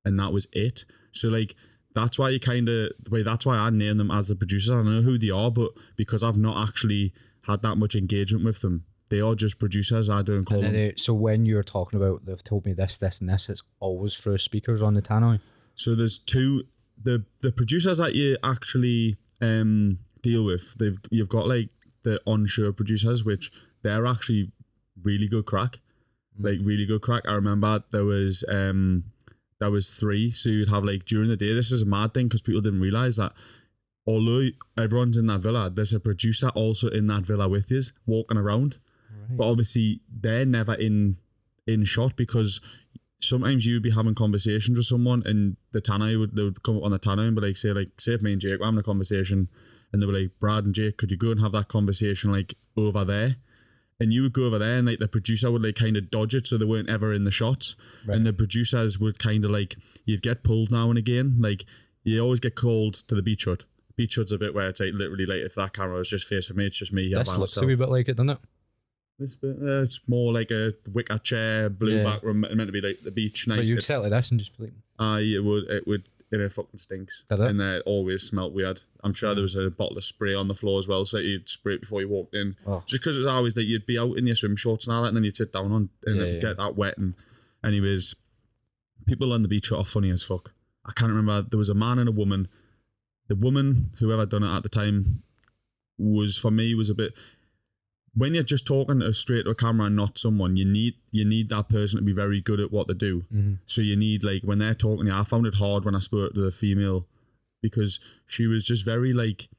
and that was it. So like, that's why that's why I name them as the producers. I know who they are, but because I've not actually had that much engagement with them, they are just producers. I don't call them. So when you're talking about, they've told me this, and this, it's always through speakers on the tannoy. So there's 2, the producers that you actually deal with. You've got like the on-show producers, which they're actually really good crack, like really good crack. I remember there was 3. So you'd have like during the day. This is a mad thing because people didn't realize that. Although everyone's in that villa, there's a producer also in that villa with you, walking around. Right. But obviously they're never in shot, because sometimes you'd be having conversations with someone, and the tannoy would come up on the tannoy and be like, say if me and Jake were having a conversation, and they were like, Brad and Jake, could you go and have that conversation like over there? And you would go over there, and like the producer would like kind of dodge it so they weren't ever in the shots. Right. And the producers would kind of like, you'd get pulled now and again. Like you always get called to the beach hut. Beach hut's a bit where it's like literally like if that camera was just facing me, it's just me here by myself. This looks a wee bit like it, doesn't it? It's more like a wicker chair, blue background, meant to be like the beach. Nice. But you'd settle like this and just be like... it fucking stinks. And it always smelt weird. I'm sure there was a bottle of spray on the floor as well, so you'd spray it before you walked in. Oh. Just because it was always that you'd be out in your swim shorts and all that, and then you'd sit down on and get that wet. And anyways, people on the beach are funny as fuck. I can't remember. There was a man and a woman. The woman, whoever done it at the time, was a bit... When you're just talking straight to a camera and not someone, you need that person to be very good at what they do. Mm-hmm. So you need, like, when they're talking to you, I found it hard when I spoke to the female, because she was just very like,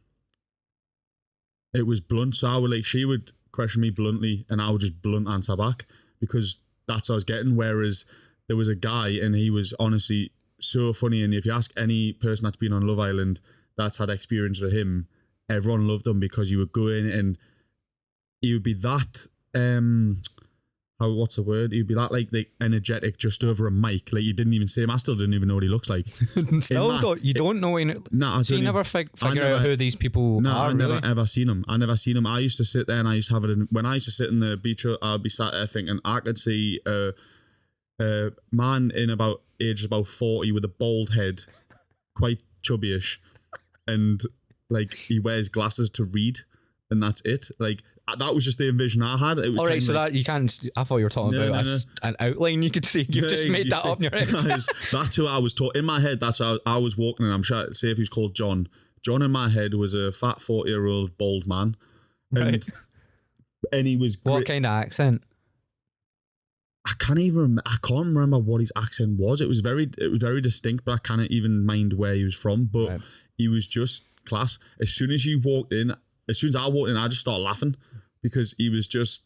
it was blunt. So she would question me bluntly, and I would just blunt answer back, because that's what I was getting. Whereas there was a guy, and he was honestly so funny. And if you ask any person that's been on Love Island that's had experience with him, everyone loved him, because you would go in and he would be that what's the word? He'd be that like energetic just over a mic. Like you didn't even see him. I still didn't even know what he looks like. You don't know. So you never figure out who these people are. No, I never really? ever seen him. I used to sit there, and I used to have it when I used to sit in the beach. I'd be sat there thinking I could see a man in about 40 with a bald head, quite chubbyish, and like he wears glasses to read, and that's it. Like that was just the envision I had. It was alright, so that you can't. I thought you were talking about an outline you could see. You've just made that up in your head. That's who I was talking in my head. That's how I was walking, and I'm sure. Say if he's called John, John in my head was a fat 40-year-old bald man, and Right. and he was What kind of accent? I can't remember what his accent was. It was very distinct, but I can't even mind where he was from. But Right. he was just class. As soon as I walked in, I just started laughing because he was just,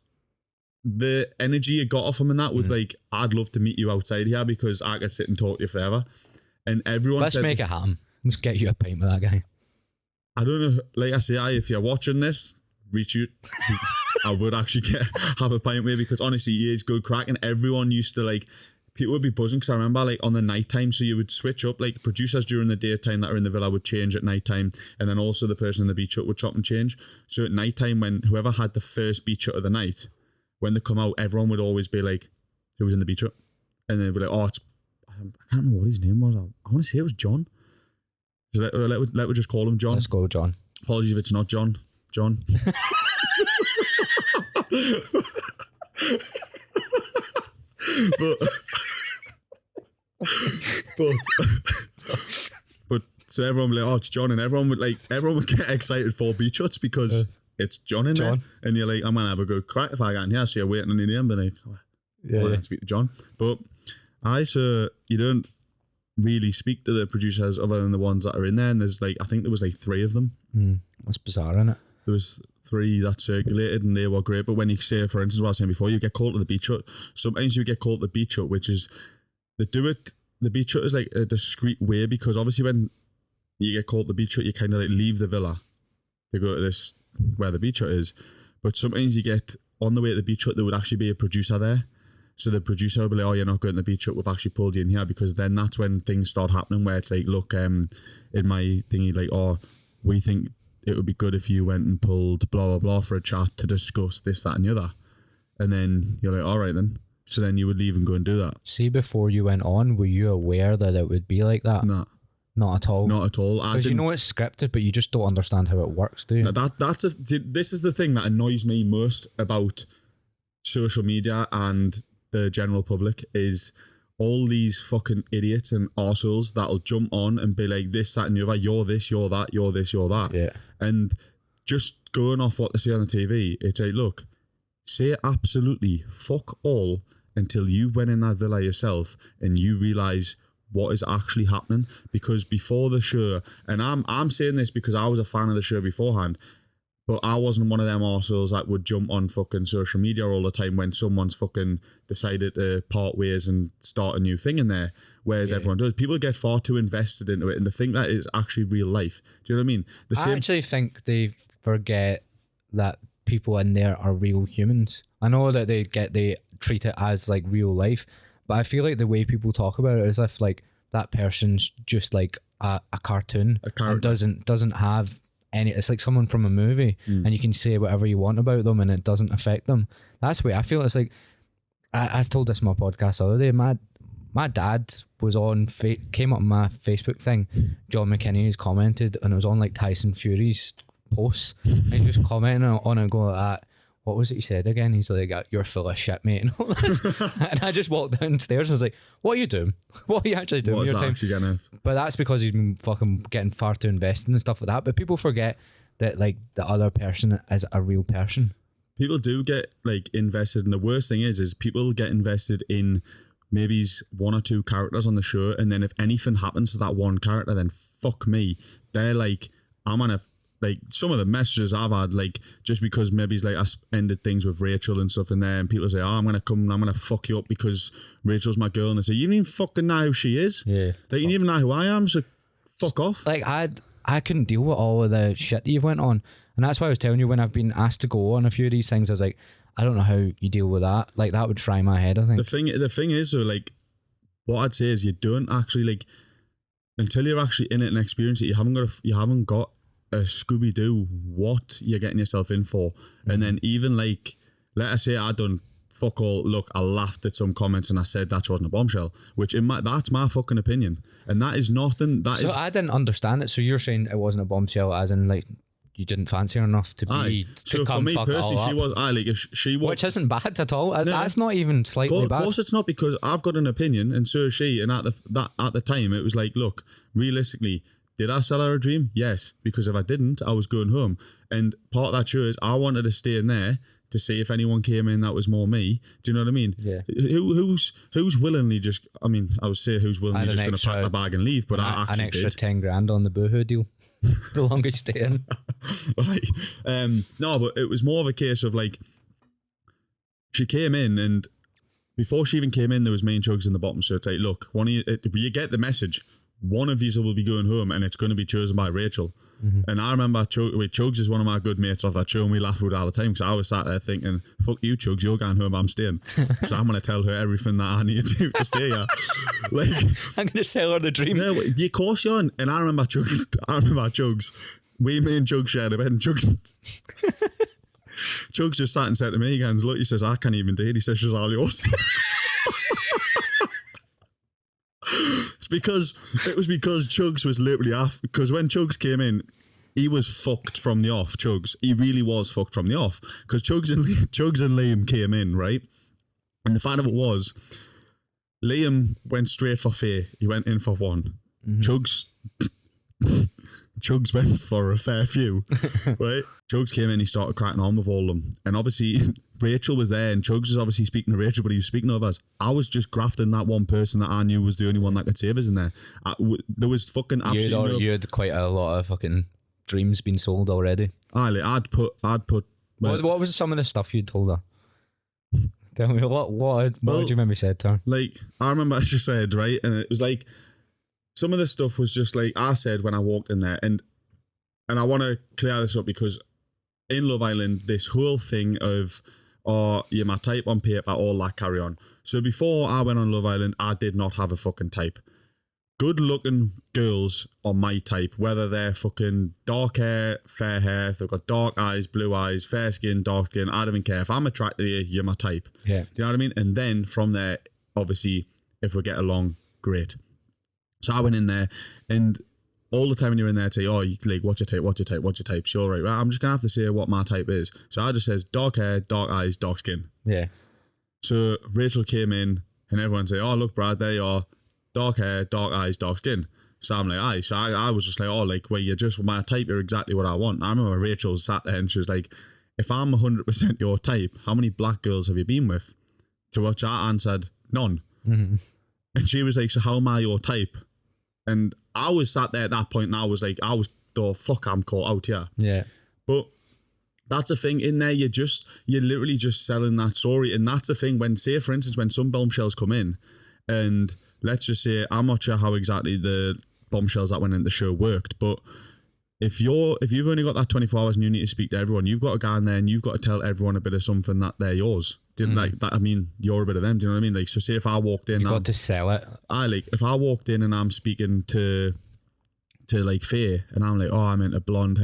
the energy you got off him and that was like, I'd love to meet you outside here because I could sit and talk to you forever. And everyone Let's make it happen. Let's get you a pint with that guy. I don't know, like I say, if you're watching this, reach out. I would actually have a pint with you because honestly, he is good crack. And everyone used to like, people would be buzzing because I remember like on the night time, so you would switch up, like producers during the daytime that are in the villa would change at night time, and then also the person in the beach hut would chop and change. So at night time, when whoever had the first beach hut of the night, when they come out, everyone would always be like, who was in the beach hut? And they'd be like, oh, I can't remember what his name was. I want to say it was John. So let me just call him John. Let's go, John. Apologies if it's not John. John. but so everyone would be like, oh, it's John, and everyone would get excited for beach huts because it's John in there, and you're like, I'm gonna have a good crack if I get in here. So you're waiting on the name, but like, I speak to John. But so you don't really speak to the producers other than the ones that are in there, and there's like, I think there was like 3 of them. That's bizarre, isn't it? There was 3 that circulated and they were great. But when you say, for instance, what I was saying before, you get called to the beach hut. Sometimes you get called to the beach hut, which is, they do it, the beach hut is like a discreet way, because obviously when you get called to the beach hut, you kind of like leave the villa to go to this, where the beach hut is. But sometimes you get, on the way to the beach hut, there would actually be a producer there. So the producer will be like, oh, you're not going to the beach hut, we've actually pulled you in here, because then that's when things start happening where it's like, look, in my thingy, like, oh, we think it would be good if you went and pulled blah, blah, blah for a chat to discuss this, that and the other. And then you're like, all right then. So then you would leave and go and do that. See, before you went on, were you aware that it would be like that? No. Not at all? Not at all. Because you know it's scripted, but you just don't understand how it works, do you? This is the thing that annoys me most about social media and the general public, is all these fucking idiots and arseholes that'll jump on and be like this, that and the other, you're this, you're that, you're this, you're that. Yeah. And just going off what they say on the TV, it's like, look, say absolutely fuck all until you went in that villa yourself and you realise what is actually happening. Because before the show, and I'm saying this because I was a fan of the show beforehand, but I wasn't one of them arseholes that would jump on fucking social media all the time when someone's fucking decided to part ways and start a new thing in there, whereas everyone does. People get far too invested into it and they think that is actually real life. Do you know what I mean? I actually think they forget that people in there are real humans. I know that they treat it as like real life, but I feel like the way people talk about it is as if like that person's just like a cartoon and doesn't have any. It's like someone from a movie, and you can say whatever you want about them and it doesn't affect them. That's the way I feel. It's like I told this in my podcast the other day. My dad was on came up on my Facebook thing. John Mckinney commented, and it was on like Tyson Fury's posts, and he just commenting on it, going like that. What was it he said again? He's like, you're full of shit, mate. And all this. And I just walked downstairs and was like, what are you doing? What are you actually doing with your time? But that's because he's been fucking getting far too invested and stuff like that. But people forget that like the other person is a real person. People do get like invested, and the worst thing is people get invested in maybe 1 or 2 characters on the show, and then if anything happens to that one character, then fuck me. They're like, I'm gonna, like, some of the messages I've had, like, just because maybe it's like I ended things with Rachel and stuff in there, and people say, oh, I'm gonna fuck you up because Rachel's my girl, and I say, you don't even fucking know who she is. Yeah. Like, you don't even know who I am, so fuck off. Like, I couldn't deal with all of the shit that you went on, and that's why I was telling you when I've been asked to go on a few of these things, I was like, I don't know how you deal with that. Like, that would fry my head, I think. The thing is, so like, what I'd say is you don't actually, like, until you're actually in it and experience it, you haven't got a Scooby-Doo what you're getting yourself in for. And then even like, let us say I done fuck all. Look, I laughed at some comments and I said that wasn't a bombshell, which that's my fucking opinion, and that is nothing. I didn't understand it. So you're saying it wasn't a bombshell, as in like you didn't fancy her enough to be to come fuck it all up. She was, which isn't bad at all. That's not even slightly bad. Of course, it's not, because I've got an opinion, and so is she. And at the time, it was like, look, realistically, Did I sell her a dream? Yes, because if I didn't, I was going home. And part of that show is I wanted to stay in there to see if anyone came in that was more me. Do you know what I mean? Yeah. Who's willingly just? I mean, I would say who's willingly just going to pack my bag and leave, but I actually an extra did. 10 grand on the boohoo deal. The longer you stay in. Right. No, but it was more of a case of like she came in, and before she even came in, there was me and Chugs in the bottom. So it's like, look, one of you get the message. One of you will be going home, and it's going to be chosen by Rachel. Mm-hmm. And I remember Chugs is one of my good mates off that show, and we laugh about it all the time because I was sat there thinking, fuck you, Chugs, you're going home, I'm staying. So I'm going to tell her everything that I need to do to stay here. Like, I'm going to sell her the dream. Yeah, of course you're on. And I remember Chugs. Me and Chugs shared a bed, and Chugs just sat and said to me, again, look, he says, I can't even date. He says, she's all yours. It was because Chugs was literally off. Because when Chugs came in, he was fucked from the off. Chugs, he really was fucked from the off. Because Chugs and Liam came in, right? And the fact of it was, Liam went straight for Faye. He went in for one. Mm-hmm. Chugs went for a fair few, right? Chugs came in, he started cracking on with all of them. And obviously, Rachel was there, and Chugs was obviously speaking to Rachel, but he was speaking to others. I was just grafting that one person that I knew was the only one that could save us in there. There was fucking absolutely You had quite a lot of fucking dreams being sold already. I'd put. What was some of the stuff you told her? Tell me, what do you remember you said to her? Like, I remember I just said, right, and it was like, some of the stuff was just like I said when I walked in there, and I want to clear this up because in Love Island, this whole thing of, you're my type on paper, all that carry on. So before I went on Love Island, I did not have a fucking type. Good looking girls are my type, whether they're fucking dark hair, fair hair, if they've got dark eyes, blue eyes, fair skin, dark skin, I don't even care. If I'm attracted to you, you're my type. Yeah. Do you know what I mean? And then from there, obviously, if we get along, great. So I went in there, and all the time when you're in there, say, like, what's your type? Sure, right. Well, I'm just going to have to say what my type is. So I just says dark hair, dark eyes, dark skin. Yeah. So Rachel came in, and everyone say, oh, look, Brad, there you are. Dark hair, dark eyes, dark skin. So I'm like, aye. So I was just like, well, you're just my type. You're exactly what I want. I remember Rachel sat there, and she was like, if I'm 100% your type, how many black girls have you been with? To which I answered, none. Mm-hmm. And she was like, so how am I your type? And I was sat there at that point, and I was like, fuck, I'm caught out here. Yeah. But that's the thing in there. You're literally just selling that story. And that's the thing when, say, for instance, when some bombshells come in, and let's just say, I'm not sure how exactly the bombshells that went in the show worked, but if you've only got that 24 hours and you need to speak to everyone, you've got to go in there and you've got to tell everyone a bit of something that they're yours. Like that, I mean, you're a bit of them. Do you know what I mean? Like, so say if I walked in, you got to sell it. If I walked in and I'm speaking to like Faye, and I'm like, I'm into blonde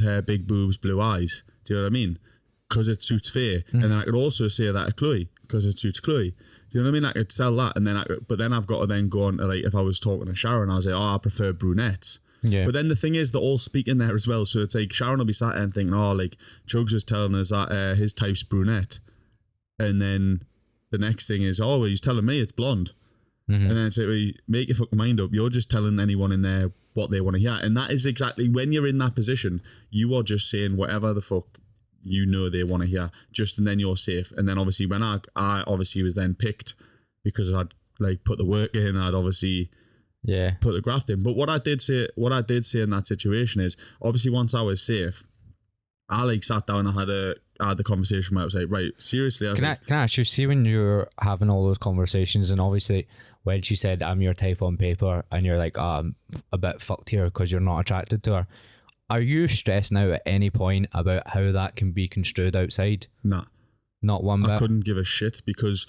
hair, big boobs, blue eyes. Do you know what I mean? Because it suits Faye, and then I could also say that to Chloe because it suits Chloe. Do you know what I mean? I could sell that, and then but then I've got to then go on to, like, if I was talking to Sharon, I was like, I prefer brunettes. Yeah. But then the thing is, they're all speaking there as well. So it's like Sharon will be sat there and thinking, like, Chugs was telling us that his type's brunette. And then the next thing is, he's telling me it's blonde. Mm-hmm. And then it's like, make your fucking mind up. You're just telling anyone in there what they want to hear. And that is exactly, when you're in that position, you are just saying whatever the fuck you know they want to hear. And then you're safe. And then obviously when I obviously was then picked because I'd like put the work in, I'd obviously... put the graft in. But what I did say in that situation is, obviously once I was safe, I like sat down and I had the conversation where I was like, right, seriously. Can I ask you, see when you're having all those conversations, and obviously when she said I'm your type on paper, and you're like, I'm a bit fucked here because you're not attracted to her, are you stressing out at any point about how that can be construed outside? Nah. Not one bit? I couldn't give a shit, because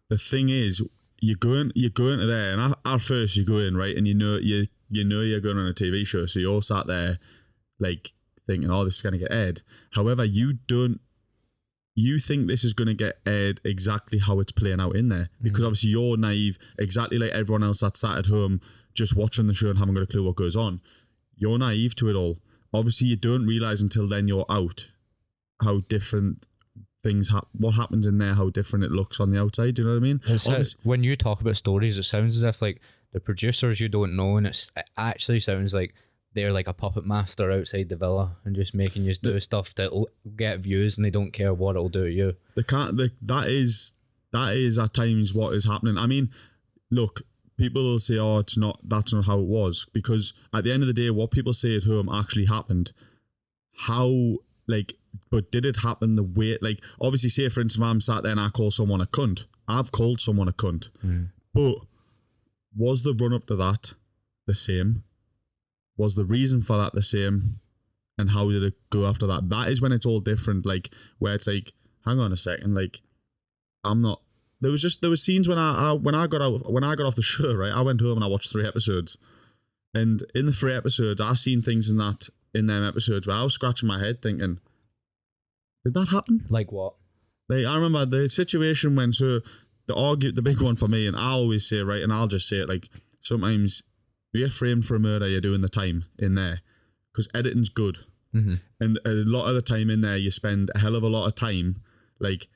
the thing is, you're going to there, and at first you go in, right, and you know you're going on a TV show, so you're all sat there like thinking, this is going to get aired. However, you think this is going to get aired exactly how it's playing out in there, because obviously you're naive, exactly like everyone else that sat at home just watching the show and haven't got a clue what goes on. You're naive to it all. Obviously, you don't realise until then you're out how different what happens in there, how different it looks on the outside. Do you know what I mean? When you talk about stories, it sounds as if like the producers you don't know, and it actually sounds like they're like a puppet master outside the villa and just making you do stuff that'll get views, and they don't care what it'll do to you. That is at times what is happening. I mean, look, people will say, "Oh, that's not how it was," because at the end of the day, what people say at home actually happened. But did it happen the way, like, obviously, say for instance, if I'm sat there and I call someone a cunt, I've called someone a cunt, but was the run up to that the same? Was the reason for that the same? And how did it go after that? That is when it's all different, like, where it's like, hang on a second, like, there was scenes when I got off the show, right? I went home and I watched 3 episodes. And in the 3 episodes, I seen things in them episodes where I was scratching my head thinking, did that happen? Like what? Like, I remember the situation when, so the big one for me, and I always say, right, and I'll just say it, like, sometimes you get framed for a murder, you're doing the time in there because editing's good. Mm-hmm. And a lot of the time in there, you spend a hell of a lot of time, like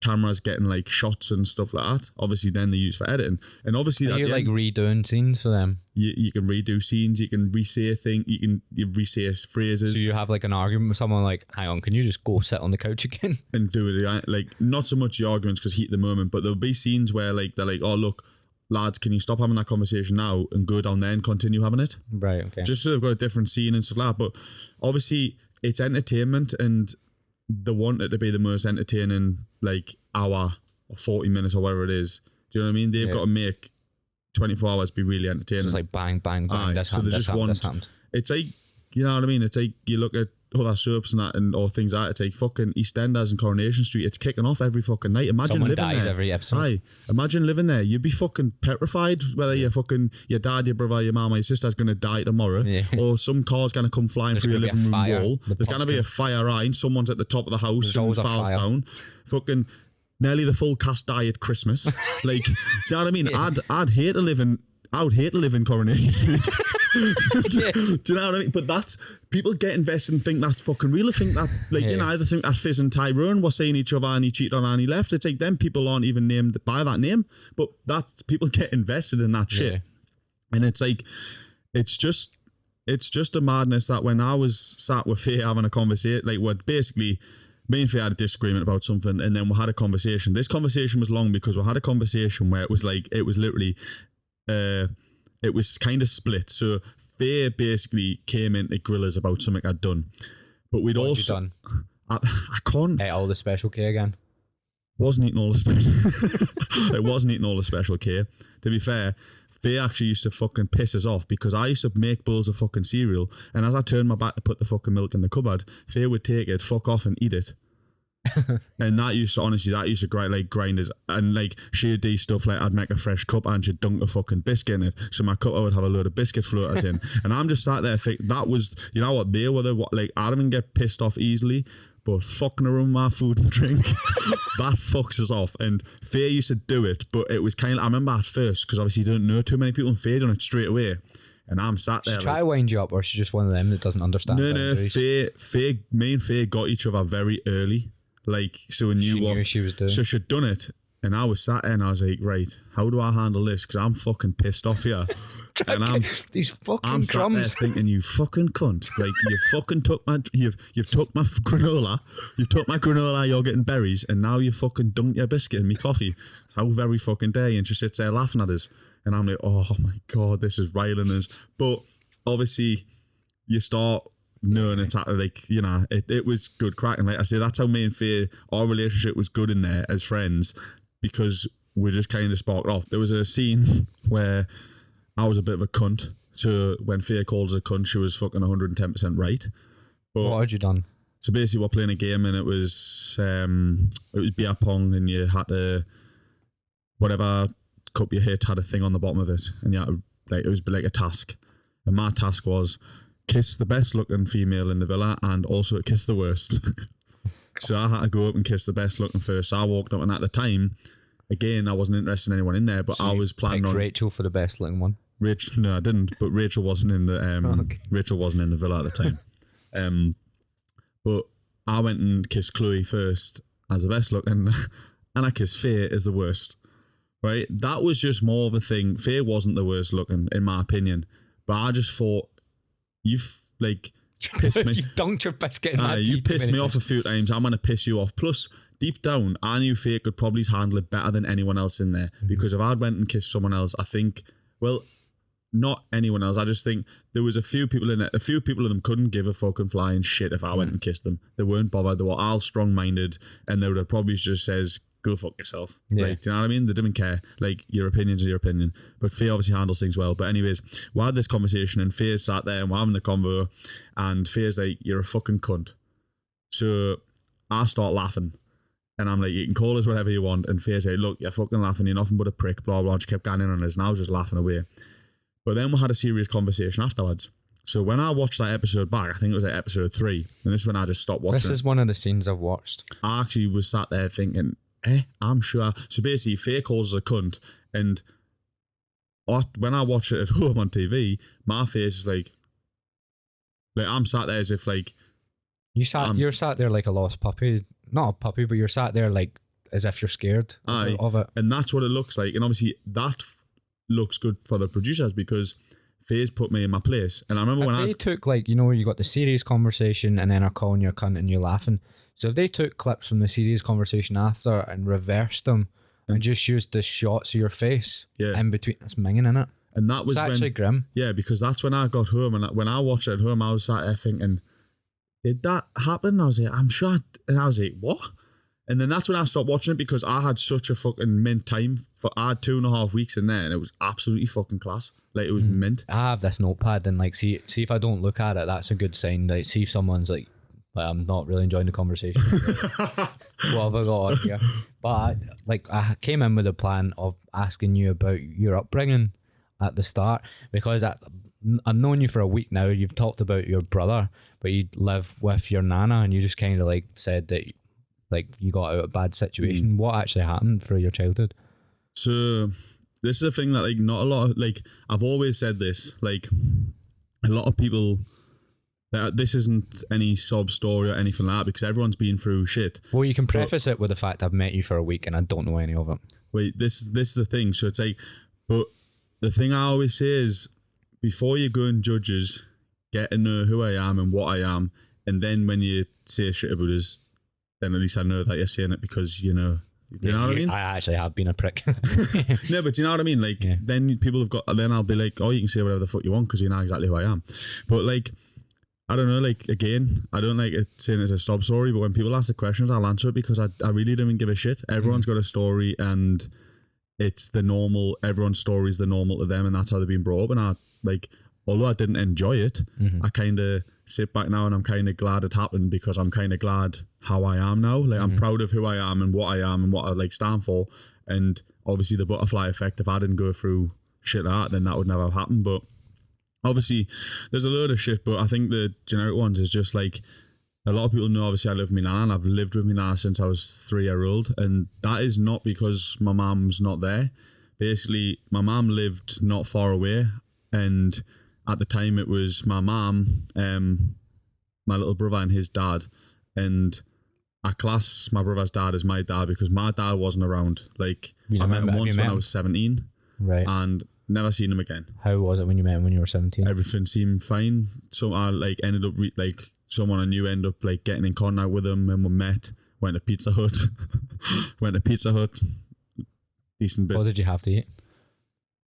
cameras getting like shots and stuff like that. Obviously, then they use for editing, and obviously you like redoing scenes for them. You can redo scenes, you can re-say things, you re-say phrases. So you have like an argument with someone, like, hang on, can you just go sit on the couch again and do it? Like, not so much the arguments because heat of the moment, but there'll be scenes where like they're like, oh look, lads, can you stop having that conversation now and go down there and continue having it? Right. Okay. Just so they've got a different scene and stuff like that. But obviously, it's entertainment, and they want it to be the most entertaining, like, hour or 40 minutes or whatever it is. Do you know what I mean? They've got to make 24 hours be really entertaining. It's like bang, bang, bang. This happened. It's like, you know what I mean? It's like you look at other soaps and that, or things like that. It's like fucking EastEnders and Coronation Street. It's kicking off every fucking night. Imagine someone living dies there. Every episode. Imagine living there. You'd be fucking petrified whether your dad, your brother, your mum, or your sister's going to die tomorrow, or some car's going to come flying through your living room wall. There's going to be a fire, and someone's at the top of the house, someone falls down. Fucking nearly the full cast die at Christmas. Like, do you know what I mean? I would hate to live in Coronation Street. Do you know what I mean? But that's, people get invested and think that's fucking real. I think that, like, you know, either think that Fizz and Tyrone were seeing each other and he cheated on her and he left. It's like, them people aren't even named by that name, but that people get invested in that shit. And it's like, it's just a madness that when I was sat with Faye having a conversation, like, we're basically, me and Faye had a disagreement about something, and then we had a conversation. This conversation was long because we had a conversation where it was like, it was literally, it was kind of split. So Faye basically came in to grill us about something I'd done, but we'd what also done? I can't. Ate all the Special K again. Wasn't eating all the special. It wasn't eating all the Special K. To be fair, Faye actually used to fucking piss us off because I used to make bowls of fucking cereal, and as I turned my back to put the fucking milk in the cupboard, Faye would take it, fuck off, and eat it. And that used to grind us, and like, she'd do stuff like, I'd make a fresh cup and she'd dunk a fucking biscuit in it, so my cup I would have a load of biscuit floaters in. And I'm just sat there thinking, that was, you know what, they were like, I don't even get pissed off easily, but fucking around my food and drink, that fucks us off. And Faye used to do it, but it was kind of, I remember at first, because obviously you don't know too many people, and Faye done it straight away. And I'm sat there. She try to wind you up, or she's just one of them that doesn't understand. No, me and Faye got each other very early. Like, so we knew what she was doing. So she'd done it, and I was sat there and I was like, right, how do I handle this? Because I'm fucking pissed off here. And these fucking I'm crumbs. sat there thinking, you fucking cunt. Like, you fucking took my, you've took my granola. You've took my granola, you're getting berries, and now you fucking dunked your biscuit in me coffee. How very fucking dare you? And she sits there laughing at us. And I'm like, oh my God, this is riling us. But obviously, you start knowing it's like, you know, it was good cracking. Like I say, that's how me and Faye, our relationship was good in there as friends, because we just kind of sparked off. There was a scene where I was a bit of a cunt. So when Faye called us a cunt, she was fucking 110% right. But what had you done? So basically, we're playing a game, and it was beer pong, and you had to, whatever cup you hit had a thing on the bottom of it, and you had to, like, it was like a task. And my task was kiss the best looking female in the villa and also kiss the worst. So I had to go up and kiss the best looking first. So I walked up, and at the time, again, I wasn't interested in anyone in there, but so I was planning on Rachel for the best looking one. Rachel, no, I didn't. But Rachel wasn't in the Rachel wasn't in the villa at the time. But I went and kissed Chloe first as the best looking, and I kissed Faye as the worst. Right? That was just more of a thing. Faye wasn't the worst looking, in my opinion. But I just thought, you've pissed me. You dunked your biscuit in my teeth. You pissed me off a few times. I'm going to piss you off. Plus, deep down, I knew Faye could probably handle it better than anyone else in there. Because if I'd went and kissed someone else, I think, well, not anyone else. I just think there was a few people in there. A few people of them couldn't give a fucking flying shit if I went and kissed them. They weren't bothered. They were all strong-minded, and they would have probably just says, go fuck yourself. Yeah. Like, do you know what I mean? They didn't care. Like, your opinion's your opinion. But Faye obviously handles things well. But anyways, we had this conversation, and Faye sat there, and we're having the convo, and Faye's like, you're a fucking cunt. So I start laughing, and I'm like, you can call us whatever you want. And Faye's like, look, you're fucking laughing, you're nothing but a prick, blah, blah. She kept going in on us, and I was just laughing away. But then we had a serious conversation afterwards. So when I watched that episode back, I think it was like episode 3, and this is when I just stopped watching. This is one of the scenes I've watched. I actually was sat there thinking, I'm sure. So basically, Faye calls us a cunt, and when I watch it at home on TV, my face is like I'm sat there as if like you're sat there like a lost puppy, not a puppy, but you're sat there like as if you're scared of it. And that's what it looks like. And obviously that looks good for the producers because Faye's put me in my place. And I remember when they took you got the serious conversation and then are calling you a cunt and you're laughing. So if they took clips from the serious conversation after and reversed them and just used the shots of your face in between, that's minging in it. And that was actually grim. Yeah, because that's when I got home, and when I watched it at home, I was sat there thinking, did that happen? I was like, I'm sure. And I was like, what? And then that's when I stopped watching it because I had such a fucking mint time. I had 2.5 weeks in there, and it was absolutely fucking class. Like, it was mint. I have this notepad, and see if I don't look at it, that's a good sign. Like, see if someone's like I'm not really enjoying the conversation. What have I got on here? But I came in with a plan of asking you about your upbringing at the start, because I've known you for a week now. You've talked about your brother, but you live with your nana, and you just kind of said that you got out of a bad situation. What actually happened for your childhood? So this is a thing that not a lot of, I've always said this, a lot of people, this isn't any sob story or anything like that, because everyone's been through shit. Well, you can preface it with the fact I've met you for a week and I don't know any of it. Wait, this is the thing. So it's but the thing I always say is, before you go and judge us, get to know who I am and what I am, and then when you say shit about us, then at least I know that you're saying it because you know. Do you know what I mean? I actually have been a prick. No, but do you know what I mean? Then people have got. Then I'll be like, oh, you can say whatever the fuck you want because you know exactly who I am. But I don't know. Again, I don't like it saying it's a sob story, but when people ask the questions, I'll answer it because I really don't give a shit. Everyone's got a story, and it's the normal. Everyone's story is the normal to them, and that's how they've been brought up. And I although I didn't enjoy it, I kind of sit back now and I'm kind of glad it happened because I'm kind of glad how I am now. I'm proud of who I am and what I stand for. And obviously the butterfly effect, if I didn't go through shit like that, then that would never have happened. But obviously there's a load of shit, but I think the generic ones is just a lot of people know, obviously I live with my nana, and I've lived with my nana since I was 3-year-old. And that is not because my mum's not there. Basically, my mum lived not far away, and at the time it was my mum, my little brother and his dad, and I class my brother's dad as my dad because my dad wasn't around. I met him once when I was 17, right, and never seen him again. How was it when you met him when you were 17? Everything seemed fine. So I ended up someone I knew ended up getting in contact with him, and we met. Went to Pizza Hut. Decent bit. What did you have to eat?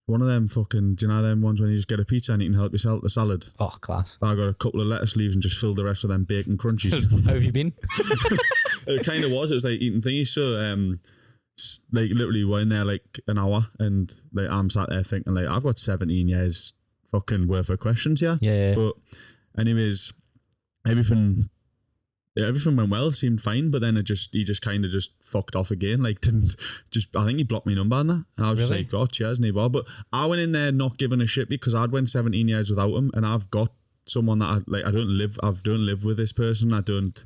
One of them fucking, do you know them ones when you just get a pizza and you can help yourself the salad? Oh, class. I got a couple of lettuce leaves and just filled the rest of them bacon crunchies. How have you been? It kind of was. It was eating thingies. So, literally we're in there an hour, and I'm sat there thinking I've got 17 years fucking worth of questions here. Yeah. But anyways, everything went well, seemed fine, but then he just kind of just fucked off again. I think he blocked my number on that, and I was just like, oh, cheers, no. But I went in there not giving a shit because I'd went 17 years without him, and I've got someone that I don't live with this person. I don't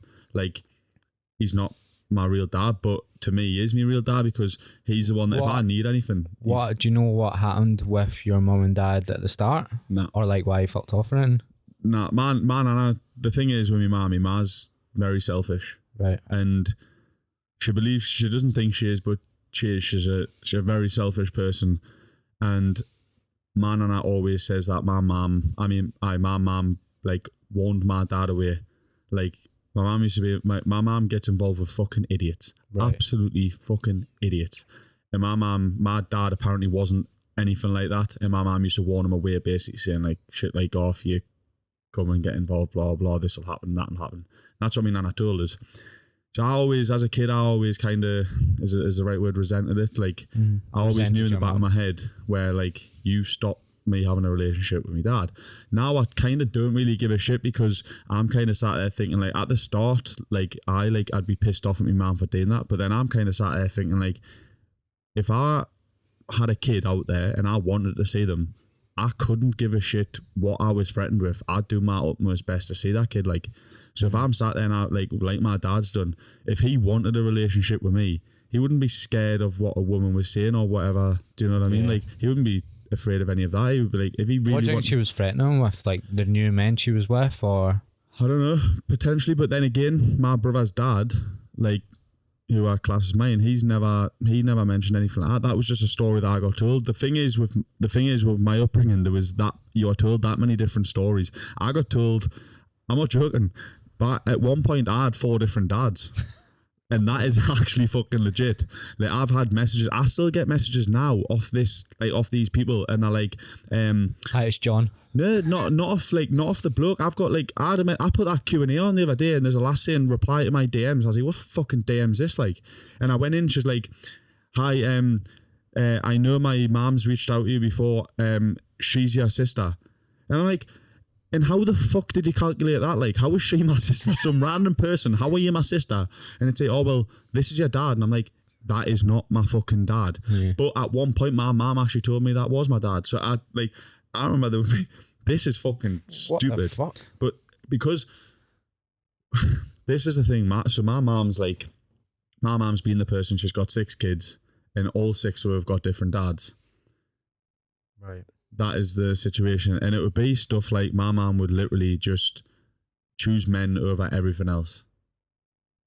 he's not my real dad, but to me he is my real dad because he's the one that if I need anything. What do you know what happened with your mum and dad at the start? No. Or why you fucked off or anything? No, my nana, the thing is with my ma's very selfish. Right. And she doesn't think she is, but she is. She's a very selfish person. And my nana always says that my mum like warned my dad away. Like my mum used to be, my mum gets involved with fucking idiots. Right. Absolutely fucking idiots. And my dad apparently wasn't anything like that. And my mum used to warn him away, basically saying like shit like, oh, if you come and get involved, blah, blah, this will happen, that will happen. That's what my nana told us. So I always, as a kid, I always kind of, is the right word, resented it. Like, I always knew in the back of my head where, like, you stopped me having a relationship with my dad. Now I kind of don't really give a shit because I'm kind of sat there thinking, like, at the start, I'd be pissed off at my mum for doing that. But then I'm kind of sat there thinking, like, if I had a kid out there and I wanted to see them, I couldn't give a shit what I was threatened with. I'd do my utmost best to see that kid, like. So if I'm sat there and I, like my dad's done, if he wanted a relationship with me, he wouldn't be scared of what a woman was saying or whatever. Do you know what I mean? Yeah. Like, he wouldn't be afraid of any of that. He would be like, if he really. What do you think she was threatening him with, like the new men she was with, or? I don't know, potentially. But then again, my brother's dad, like, who I class as mine, he never mentioned anything like that. That was just a story that I got told. The thing is with my upbringing, there was that you are told that many different stories. I got told, I'm not joking, but at one point I had 4 different dads. And that is actually fucking legit. Like, I've had messages, I still get messages now off these people, and they're like, hi, it's John. No, not off the bloke. I've got, like, I put that Q&A on the other day, and there's a lass saying reply to my DMs. I was like, what fucking DM's this, like? And I went in, she's like, hi, I know my mom's reached out to you before, she's your sister. And I'm like, and how the fuck did you calculate that? Like, how is she my sister? Some random person. How are you my sister? And it'd say, oh, well, this is your dad. And I'm like, that is not my fucking dad. Yeah. But at one point, my mom actually told me that was my dad. So I remember there would be, this is fucking stupid. What the fuck? But because this is the thing, so my mom's been the person, she's got 6 kids, and all 6 of them have got different dads. Right. That is the situation. And it would be stuff like my mom would literally just choose men over everything else.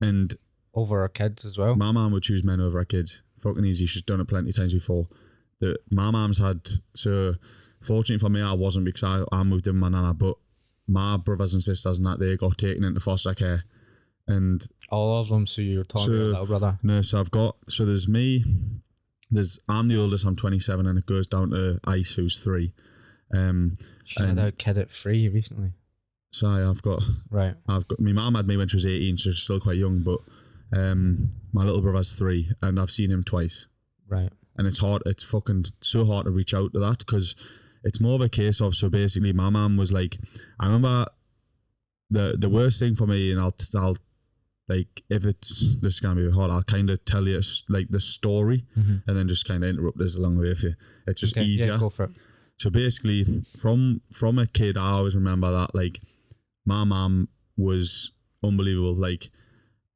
And over her kids as well? My mom would choose men over her kids. Fucking easy. She's done it plenty of times before. My mom's had, so fortunately for me, I wasn't, because I moved in with my nana, but my brothers and sisters and that, they got taken into foster care. And all of them, so you're talking about your little brother? No, so there's me. I'm the oldest, I'm 27, and it goes down to Ice, who's 3. She had a kid at 3 recently. So my mum had me when she was 18, so she's still quite young, but my little brother's 3, and I've seen him twice. Right. And it's fucking so hard to reach out to that, because it's more of a case of, so basically my mum was like, I remember the worst thing for me, and I'll like, if this is going to be hard, I'll kind of tell you, like, the story, and then just kind of interrupt this along the way for you. It's just easier. Yeah, go for it. So basically, from a kid, I always remember that, like, my mum was unbelievable. Like,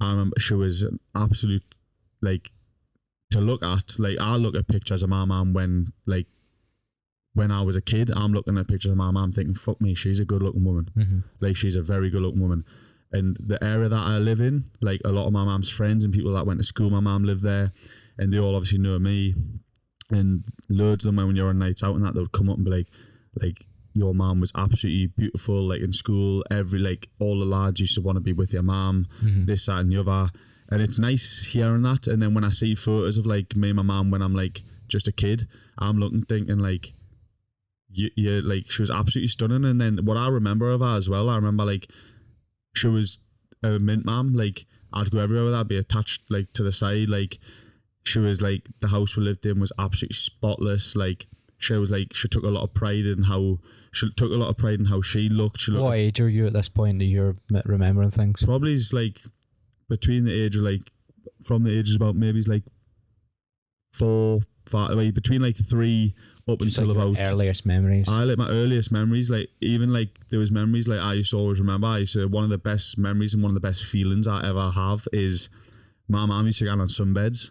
I remember she was an absolute, like, to look at. Like, I look at pictures of my mum when I was a kid, I'm looking at pictures of my mum thinking, fuck me, she's a good-looking woman. Mm-hmm. Like, she's a very good-looking woman. And the area that I live in, like, a lot of my mum's friends and people that went to school, my mum lived there, and they all obviously know me. And loads of them, when you're on nights out and that, they would come up and be like, your mum was absolutely beautiful, like, in school. All the lads used to want to be with your mum, this, that, and the other. And it's nice hearing that. And then when I see photos of, like, me and my mum when I'm, like, just a kid, I'm thinking, like, you like, she was absolutely stunning. And then what I remember of her as well, I remember, like, she was a mint mum. Like, I'd go everywhere with her, I'd be attached, like, to the side. Like, she was, like, the house we lived in was absolutely spotless. Like, she was, like, she took a lot of pride in how she looked. What age are you at this point that you're remembering things? Probably like between the age of, like, from the ages about maybe like 4, 5, like, between like 3 up just until like about earliest memories. I like my earliest memories, like, even like there was memories like I used to always remember. One of the best memories and one of the best feelings I ever have is my mum used to get on sunbeds,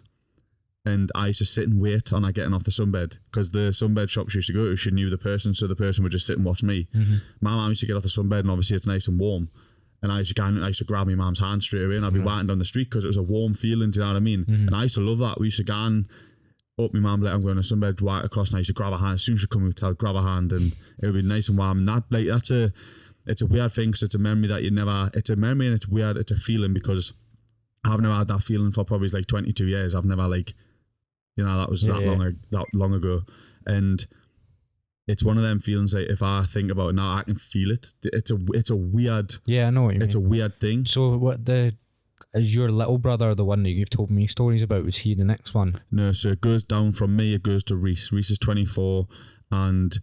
and I used to sit and wait on her getting off the sunbed, because the sunbed shop she used to go to, she knew the person, so the person would just sit and watch me. My mum used to get off the sunbed, and obviously it's nice and warm, and I used to grab my mum's hand straight away, and I'd be walking down the street because it was a warm feeling. Do you know what I mean? And I used to love that. We used to go and up my mum, I'm going to sunbed, walk across, and I used to grab her hand as soon as she come out. I'd grab her hand, and it would be nice and warm. And it's a weird thing because it's a memory that it's a memory, and it's weird. It's a feeling because I've never had that feeling for probably like 22 years. I've never that was that long ago, and it's one of them feelings that if I think about it now, I can feel it. It's a weird. Yeah, I know what you mean. It's a weird thing. So is your little brother the one that you've told me stories about? Was he the next one? No, so it goes down from me. It goes to Reese. Reese is 24, and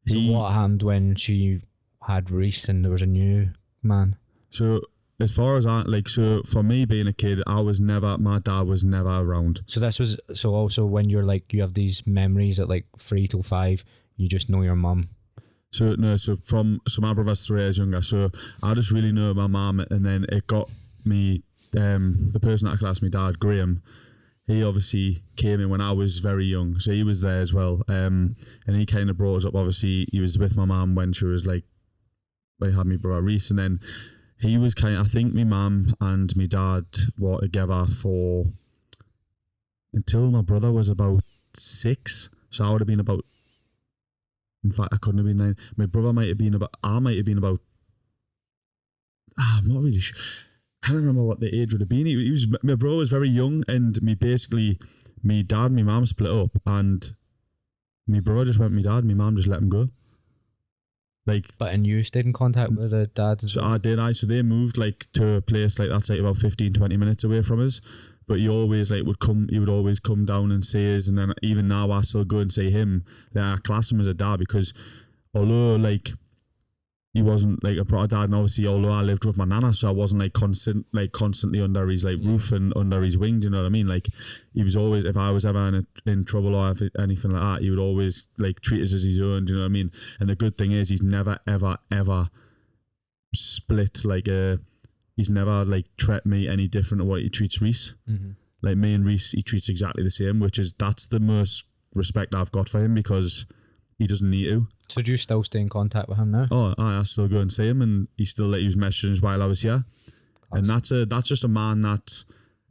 So what happened when she had Reese and there was a new man? So as far as so for me being a kid, my dad was never around. So also when you're like, you have these memories at like 3 till 5, you just know your mum. So my brother's 3 years younger, so I just really know my mum, and then it got me, the person that classed my dad, Graham, he obviously came in when I was very young, so he was there as well, and he kind of brought us up. Obviously he was with my mum when she was like, they had me brother Reese, and then he was I think my mum and my dad were together for until my brother was about 6, so I would have been about, in fact I couldn't have been 9. My brother might have been about, I'm not really sure. I can't remember what the age would have been. My brother was very young, and me dad and my mum split up, and my brother just went with my dad, my mum just let him go. And you stayed in contact with the dad as well? I did. So they moved to a place that's about 15-20 minutes away from us, but he always would always come down and see us, and then even now I still go and see him. I class him as a dad because although he wasn't a proper dad, and obviously although I lived with my nana, so I wasn't constantly under his roof and under his wing, do you know what I mean? He was always, if I was ever in trouble or anything like that, he would always treat us as his own, do you know what I mean? And the good thing is he's never ever split he's never treated me any different to what he treats Reese. Me and Reese, he treats exactly the same, that's the most respect I've got for him because he doesn't need to. So do you still stay in contact with him now? Oh, I still go and see him, and he still let use messages while I was here. And that's just a man that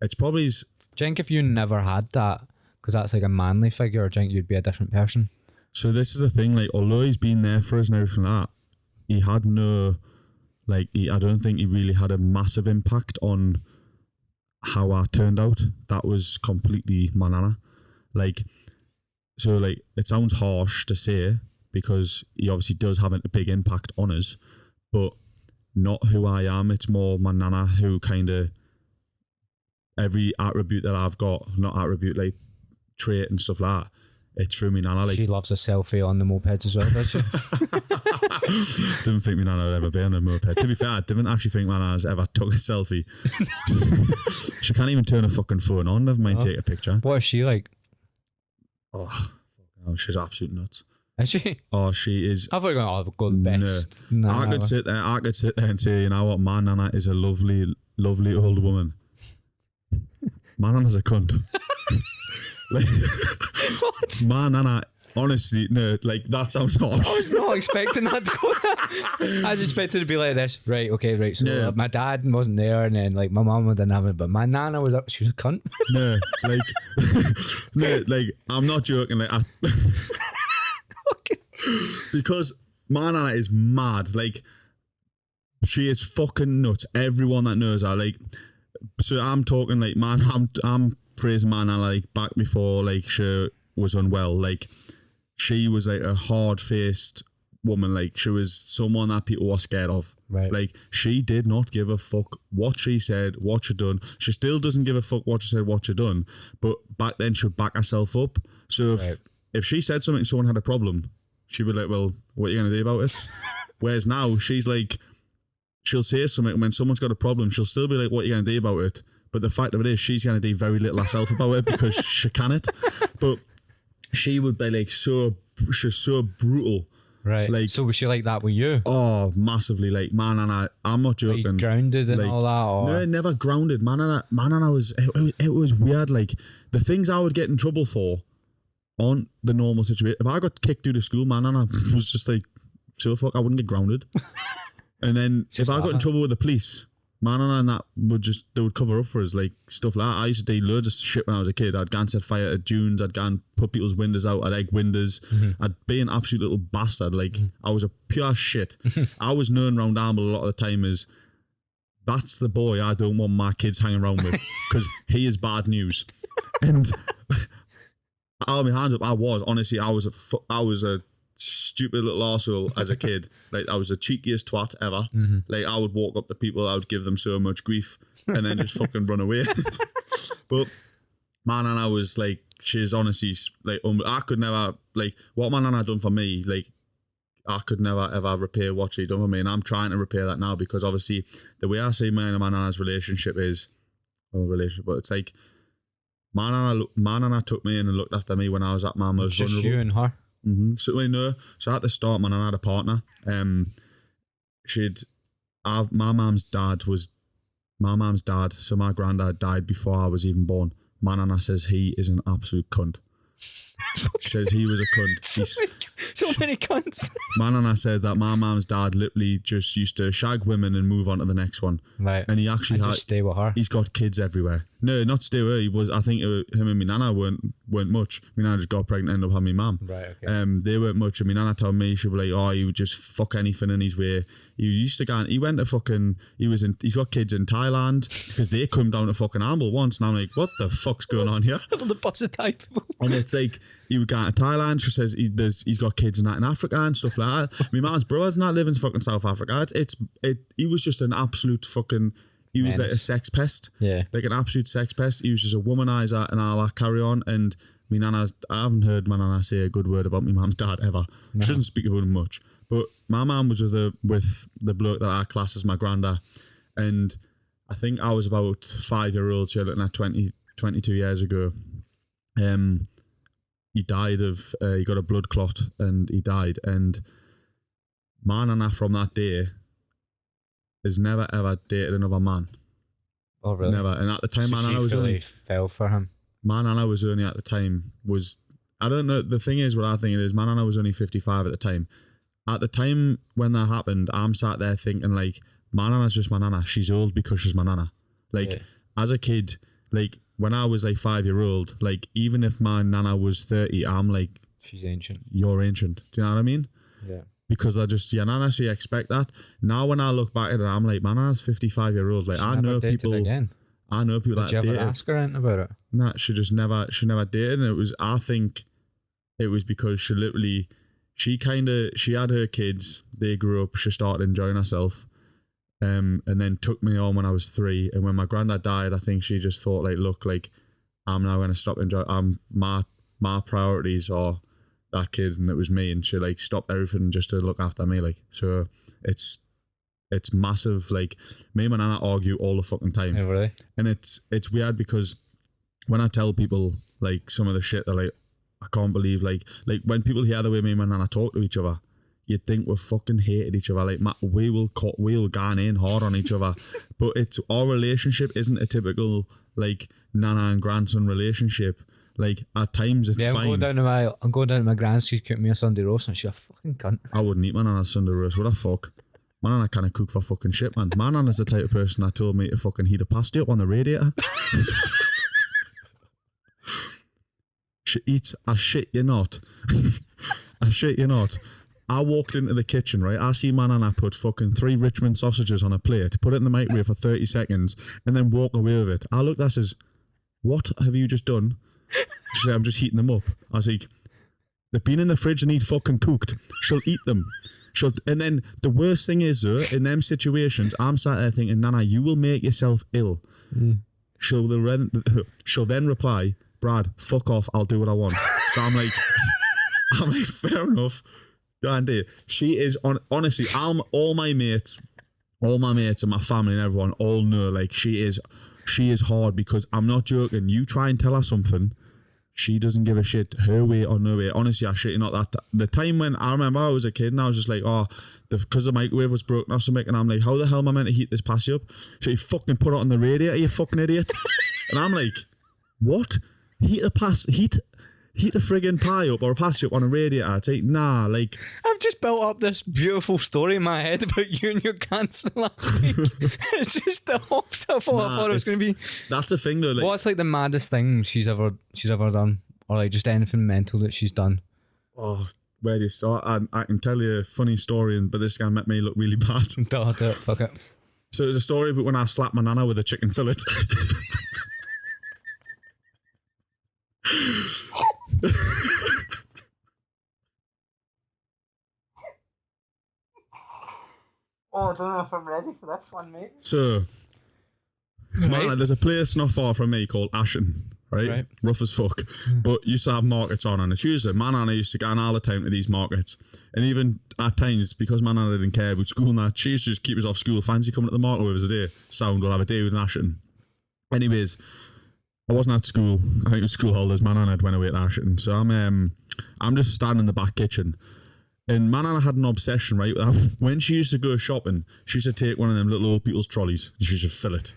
it's probably. Do you think if you never had that, because that's a manly figure, do you think you'd be a different person? So this is the thing, although he's been there for us and everything like that, he had no, I don't think he really had a massive impact on how I turned out. That was completely my nana. So it sounds harsh to say because he obviously does have a big impact on us, but not who I am. It's more my nana who kind of every attribute that I've got, not attribute trait and stuff like that, it's through my nana. She loves a selfie on the mopeds as well, does she? Didn't think my nana would ever be on a moped. To be fair, I didn't actually think my nana's ever took a selfie. She can't even turn her fucking phone on, never mind take a picture. What is she like? Oh, she's absolute nuts. Is she? Oh, she is. I thought you were going to go the best. No. I could sit there and say, you know what, my nana is a lovely, lovely old woman. My nana's a cunt. What? My nana, honestly, no, that sounds harsh. I was not expecting that to go. I was expecting it to be like this. Right, okay, right. So yeah. My dad wasn't there, and then my mum didn't have it, but my nana was up. She was a cunt. No, no, I'm not joking. Because my nana is mad. She is fucking nuts. Everyone that knows her, so I'm talking man, I'm praising my nana back before she was unwell. She was a hard-faced woman. She was someone that people were scared of. Right. She did not give a fuck what she said, what she done. She still doesn't give a fuck what she said, what she done. But back then she'd back herself up. So if she said something, someone had a problem, she'd be like, well, what are you going to do about it? Whereas now she's she'll say something when someone's got a problem, she'll still be like, what are you going to do about it? But the fact of it is, she's going to do very little herself about it because she can't. But she would be she's so brutal. Right. So was she like that with you? Oh, massively. Man, and I'm not joking. Like grounded and all that? Or? No, never grounded. Man, and I was, it was weird. The things I would get in trouble for on the normal situation. If I got kicked out of school, man, and I was just so fuck, I wouldn't get grounded. And then if I got in laughing. trouble with the police, man and that they would cover up for us, like stuff like that. I used to do loads of shit when I was a kid. I'd go and set fire to dunes, I'd go and put people's windows out, I'd egg windows. I'd be an absolute little bastard. Like I was a pure shit. I was known around Amble a lot of the time as that's the boy I don't want my kids hanging around with because he is bad news. And I'll be hands up, I was a stupid little arsehole as a kid. Like I was the cheekiest twat ever. Like I would walk up to people, I would give them so much grief and then just fucking run away. But my nana was like, she's honestly like, I could never, like what my nana done for me, like I could never ever repay what she done for me, and I'm trying to repair that now because obviously the way I see mine and my nana's relationship is, but it's like my nana took me in and looked after me when I was at my most Just vulnerable. you and her. So no. So at the start, my nana had a partner. My mum's dad. So my granddad died before I was even born. My nana says he is an absolute cunt. She says he was a cunt. So many cunts. My nana says that my mum's dad literally just used to shag women and move on to the next one. Right. And he actually just stay with her. He's got kids everywhere. No, not stay with her. He was. I think him and my nana weren't much. My nana just got pregnant and ended up having my mum. Right. Okay. They weren't much. And my nana told me, she'd be like, oh, he would just fuck anything in his way. He used to go. He went to fucking. He's got kids in Thailand because they come down to fucking Amble once, and I'm like, what the fuck's going on here? The bus of Thai people. And it's like he would go to Thailand. She says he's got kids in Africa and stuff like that. My man's brother's not living in fucking South Africa. He was just an absolute fucking. He was like a sex pest. Yeah. Like an absolute sex pest. He was just a womanizer and all that carry on. And I haven't heard my nana say a good word about my mum's dad ever. No. She doesn't speak about him much. But my mum was with the bloke that I class as my granda. And I think I was about 5-year-old, so looking at 22 years ago. He died of, he got a blood clot and he died. And my nana from that day has never ever dated another man. Oh really? Never. And at the time, so my nana was only fell for him. My nana was only at the time I don't know. The thing is, what I think it is, my nana was only 55 at the time. At the time when that happened, I'm sat there thinking like, my nana's just my nana. She's old because she's my nana. Like as a kid, like when I was like 5-year-old, like even if my nana was 30, I'm like, she's ancient. You're ancient. Do you know what I mean? Yeah. Because I just, your nana, so you expect that. Now when I look back at it, I'm like, my nana's 55-year-old. Like she I know people. Again. I know people that Did you ever dated. ask her anything about it? Nah, she never dated, and I think it was because she had her kids, they grew up, she started enjoying herself, and then took me on when I was 3, and when my granddad died, I think she just thought like, look, like I'm now going to stop enjoying, my priorities are that kid, and it was me, and she like stopped everything just to look after me, like, so it's massive. Like me and my nana argue all the fucking time. Yeah, really? And it's weird because when I tell people like some of the shit, they're like, I can't believe like when people hear the way me and my nana talk to each other, you'd think we fucking hated each other. Like we'll go in hard on each other, but our relationship isn't a typical like nana and grandson relationship. Like at times it's fine. I'm going down to my grand's. She's cooking me a Sunday roast, and she's a fucking cunt. I wouldn't eat my nana's Sunday roast. What the fuck? My nana can't cook for fucking shit, man. My nana's the type of person that told me to fucking heat a pasty up on the radiator. She eats. I shit you not. I shit you not. I walked into the kitchen, right? I see my nana put fucking 3 Richmond sausages on a plate, put it in the microwave for 30 seconds, and then walk away with it. I looked at her and says, what have you just done? She said, I'm just heating them up. I was like, they've been in the fridge and need fucking cooked. She'll eat them. And then the worst thing is, though, in them situations, I'm sat there thinking, Nana, you will make yourself ill. She'll then reply, Brad, fuck off, I'll do what I want. So I'm like, fair enough. Andy, she is honestly, all my mates and my family and everyone all know, like, she is hard because I'm not joking. You try and tell her something, she doesn't give a shit, her way or no way. Honestly, I shit you not, that the time when I remember I was a kid and I was just like, because the microwave was broken or something, and I'm like, how the hell am I meant to heat this pasty up? So you fucking put it on the radiator, you fucking idiot. And I'm like, what? Heat heat a friggin' pie up or a pastry up on a radiator. It's like, nah, like... I've just built up this beautiful story in my head about you and your cancer last week. It's just the opposite of what I thought it was going to be. That's the thing, though. Like, what's like the maddest thing she's ever done? Or like just anything mental that she's done? oh, where do you start? I can tell you a funny story, but this guy made me look really bad. Do it. Fuck it. So there's a story about when I slapped my nana with a chicken fillet. Oh, I don't know if I'm ready for this one, mate. So, there's a place not far from me called Ashen, right? Rough as fuck. But used to have markets on a Tuesday. My nana used to go all the time to these markets. And even at times, because my nana didn't care about school and that, she used to just keep us off school. Fancy coming to the market with us a day. Sound, we'll have a day with an Ashen. Anyways, I wasn't at school. I think it was school holidays. My nana had went away to Ashen. So I'm just standing in the back kitchen. And my nana had an obsession, right? When she used to go shopping, she used to take one of them little old people's trolleys and she used to fill it,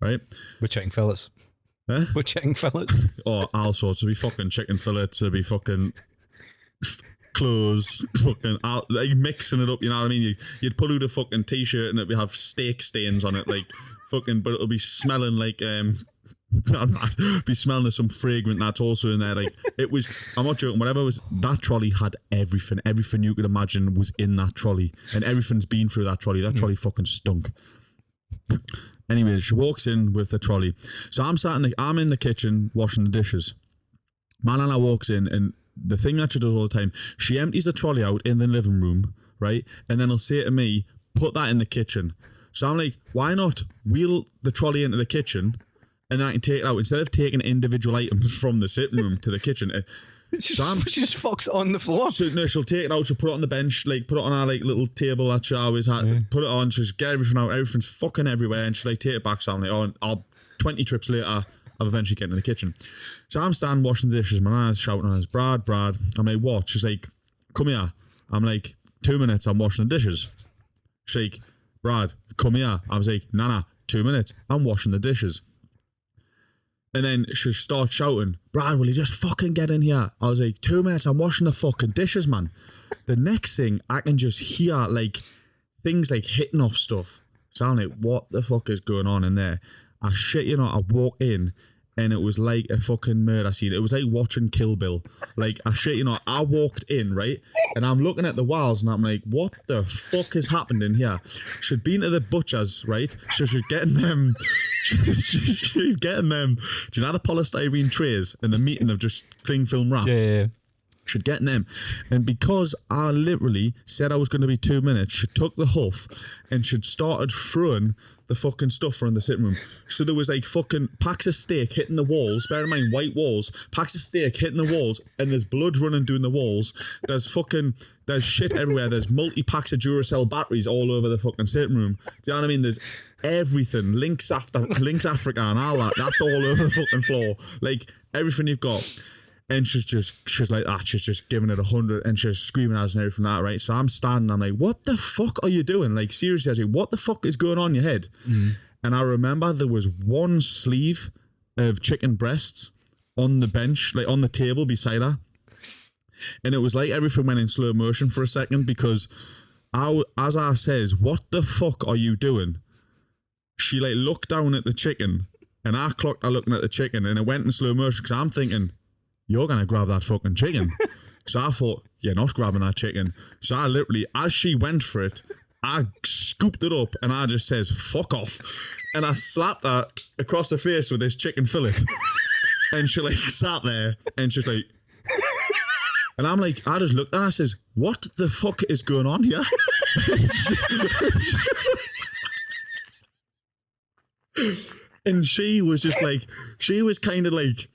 right? With chicken fillets. Eh? With chicken fillets. Or all sorts. It'd be fucking chicken fillets. It'd be fucking clothes. Fucking like mixing it up. You know what I mean? You'd pull out a fucking t-shirt and it'd have steak stains on it, like fucking. But it'll be smelling like be smelling of some fragrant that's also in there. Like it was. I'm not joking. Whatever was that trolley had everything. Everything you could imagine was in that trolley, and everything's been through that trolley. That trolley fucking stunk. Anyway, she walks in with the trolley. So I'm in the kitchen washing the dishes. My nana walks in, and the thing that she does all the time, she empties the trolley out in the living room, right? And then she'll say to me, "Put that in the kitchen." So I'm like, why not wheel the trolley into the kitchen? And then I can take it out instead of taking individual items from the sitting room to the kitchen. She just fucks it on the floor. No, she'll take it out. She'll put it on the bench, like put it on our like little table that she always had. Yeah. Put it on. She'll just get everything out. Everything's fucking everywhere, and she'll like take it back. So I'm like, oh, I'll 20 trips later, I'll eventually get in the kitchen. So I'm standing washing the dishes. My nana's shouting on us, Brad. I'm like, what? She's like, come here. I'm like, 2 minutes. I'm washing the dishes. She's like, Brad, come here. I was like, Nana, 2 minutes. I'm washing the dishes. And then she starts shouting, Brad, will you just fucking get in here? I was like, 2 minutes, I'm washing the fucking dishes, man. The next thing, I can just hear, like, things, like, hitting off stuff. So I'm like, what the fuck is going on in there? I shit you not, I walk in, and it was like a fucking murder scene. It was like watching Kill Bill. Like, I shit you not, I walked in, right? And I'm looking at the walls, and I'm like, what the fuck has happened in here? She'd been to the butcher's, right? So she's getting them... She's getting them. Do you know the polystyrene trays and the meat and they've just cling film wrapped? Yeah. She'd get them. And because I literally said I was going to be 2 minutes, she took the huff and she'd started throwing the fucking stuff from the sitting room. So there was like fucking packs of steak hitting the walls. Bear in mind, white walls. Packs of steak hitting the walls and there's blood running down the walls. There's shit everywhere. There's multi-packs of Duracell batteries all over the fucking sitting room. Do you know what I mean? There's everything. Lynx Africa and all that. That's all over the fucking floor. Like everything you've got. And she's like that. She's just giving it 100 and she's screaming at us and everything like that, right? So I'm standing, I'm like, what the fuck are you doing? Like seriously, I was like, what the fuck is going on in your head? Mm. And I remember there was one sleeve of chicken breasts on the bench, like on the table beside her. And it was like everything went in slow motion for a second because as I says, what the fuck are you doing? She like looked down at the chicken and I clocked her looking at the chicken and it went in slow motion because I'm thinking, you're going to grab that fucking chicken. So I thought, you're not grabbing that chicken. So I literally, as she went for it, I scooped it up and I just says, fuck off. And I slapped her across the face with this chicken fillet. And she like sat there and she's like, and I'm like, I just looked and I says, what the fuck is going on here? And she was just like, she was kind of like,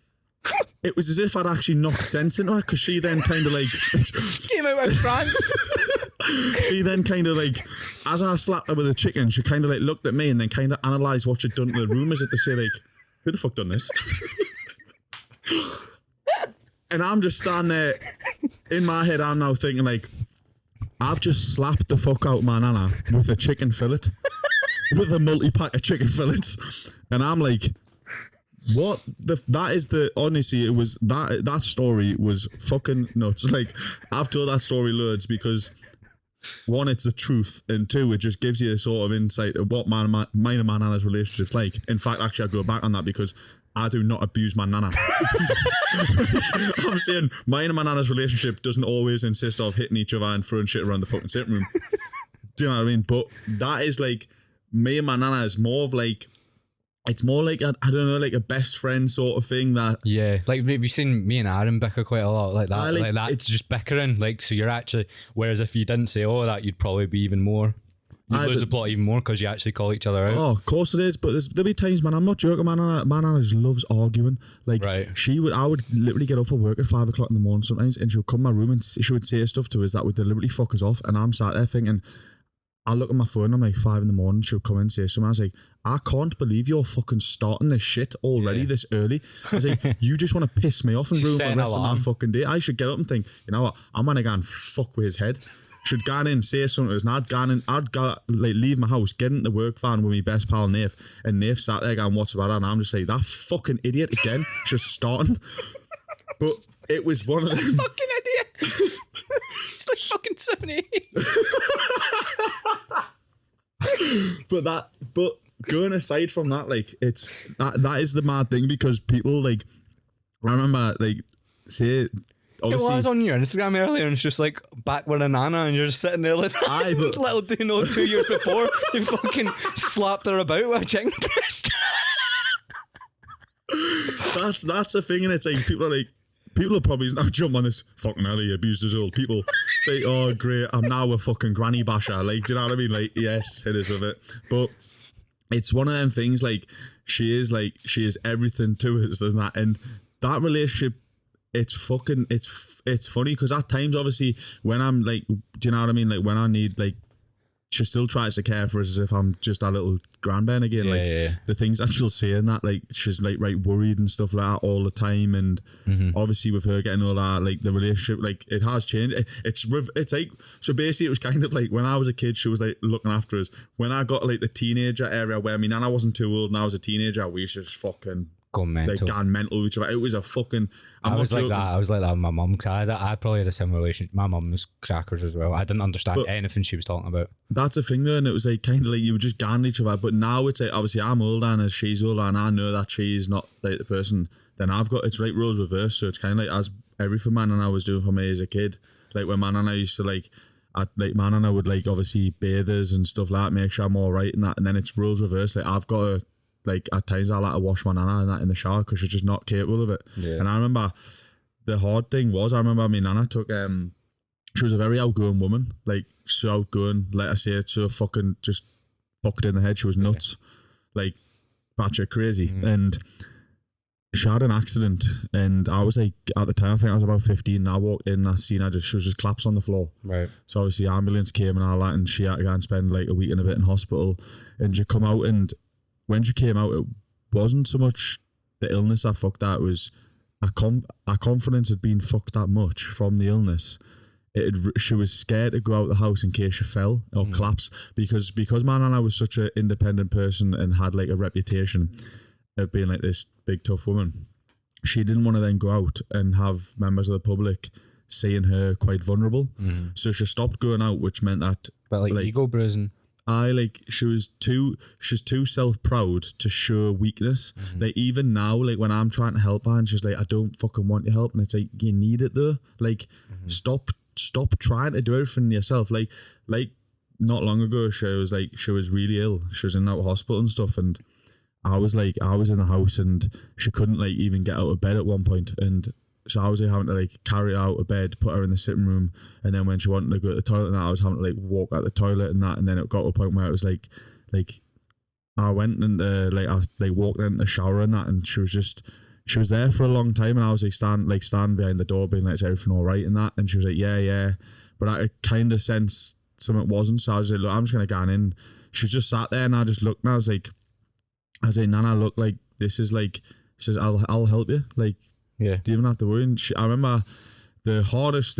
it was as if I'd actually knocked sense into her because she then kind of like came out with France. She then kind of like, as I slapped her with the chicken, she kind of like looked at me and then kind of analysed what she'd done to the room as if to say like, who the fuck done this? And I'm just standing there in my head. I'm now thinking like, I've just slapped the fuck out of my nana with a chicken fillet, with a multi-pack of chicken fillets, and I'm like, that is the honestly, it was that story was fucking nuts. Like, I've told that story loads because one, it's the truth, and two, it just gives you a sort of insight of what mine and my nana's relationship's like. In fact, actually, I go back on that because I do not abuse my nana. I'm saying mine and my nana's relationship doesn't always insist of hitting each other and throwing shit around the fucking sitting room. Do you know what I mean? But that is like, me and my nana is more of like, it's more like I don't know, like a best friend sort of thing. That like we've seen me and Aaron bicker quite a lot, like that. Like that's it's just bickering. Like, so you're actually, whereas if you didn't say all that, you'd probably be even more. You lose the plot even more because you actually call each other out. Oh, of course it is. But there'll be times, man, I'm not joking, man. My nana just loves arguing. Like, right. I would literally get up for work at 5 o'clock in the morning sometimes, and she would come in my room and she would say stuff to us that would deliberately fuck us off. And I'm sat there thinking, I look at my phone, I'm like 5 in the morning, she'll come in and say something. I was like, I can't believe you're fucking starting this shit already this early. I was like, you just want to piss me off and ruin the rest of my fucking day. I should get up and think, you know what, I'm gonna go and fuck with his head. Should go in and say something to us, and I'd go, like, leave my house, get in the work van with my best pal Nath, and Nath sat there going, what's about that? And I'm just like, that fucking idiot again, just starting. But it was one of them. Fucking idiot. It's like fucking 78. But going aside from that, like, it's that is the mad thing, because people, like, I remember, like, say, obviously, I was on your Instagram earlier, and it's just like back with a nana, and you're just sitting there like that. Little do you know, 2 years before you fucking slapped her about with a chicken breast. That's the thing, and it's like people are probably now jump on this fucking hell, he abused his old people. Say, oh great, I'm now a fucking granny basher. Like, do you know what I mean? Like, yes, it is with it, but it's one of them things. Like, she is everything to us, and that relationship. It's funny because at times, obviously, when I'm like, do you know what I mean? Like, when I need, like, she still tries to care for us as if I'm just a little grandban again. The things that she'll say and that, like, she's like right worried and stuff like that all the time. And obviously with her getting all that, like, the relationship, like, it has changed. It's like, so basically it was kind of like when I was a kid, she was like looking after us. When I got like the teenager area where my nana wasn't too old and I was a teenager, we used to just fucking gone mental. Like, gone mental with each other. It was a fucking... I was like that with my mum, because I probably had a similar relationship. My mum was crackers as well. I didn't understand anything she was talking about. That's the thing though, and it was like kind of like you were just going each other. But now it's like, obviously I'm older and she's older, and I know that she's not like the person. Then I've got, it's right roles reversed. So it's kind of like as everything my nana was doing for me as a kid. Like when my nana used to like my nana would like obviously bathe us and stuff like that, make sure I'm all right and that. And then it's roles reversed. Like I've got to, like, at times I like to wash my nana and that in the shower because she's just not capable of it. Yeah. And I remember the hard thing was, I remember my nana took, she was a very outgoing woman, like so outgoing, like I say, so fucking just fucked in the head. She was nuts, like batshit crazy. And she had an accident, and I was like, at the time, I think I was about 15, and I walked in and I seen her she was just collapsed on the floor. Right. So obviously the ambulance came and all that, and she had to go and spend like a week and a bit in hospital, and she come out, and when she came out, it wasn't so much the illness that fucked that, it was our confidence had been fucked that much from the illness. She was scared to go out the house in case she fell or collapsed, because my nana was such an independent person and had like a reputation of being like this big tough woman. She didn't want to then go out and have members of the public seeing her quite vulnerable. So she stopped going out, which meant that, but like ego bruising. She's too self-proud to show weakness. Like even now, like when I'm trying to help her and she's like, I don't fucking want your help, and it's like, you need it though. Like stop trying to do everything yourself. Like not long ago, she was really ill. She was in that hospital and stuff, and I was in the house and she couldn't like even get out of bed at one point, and so I was like having to like carry her out of bed, put her in the sitting room, and then when she wanted to go to the toilet and that, I was having to like walk out the toilet and that, and then it got to a point where it was like I went and I walked into the shower and that, and she was there for a long time, and I was like stand behind the door being like, is everything all right and that, and she was like yeah, but I kind of sensed something wasn't, so I was like, look, I'm just gonna go in. She was just sat there and I just looked and I was like, Nana, look, like this is like, she says, I'll help you, like, yeah, do you even have to worry? And I remember the hardest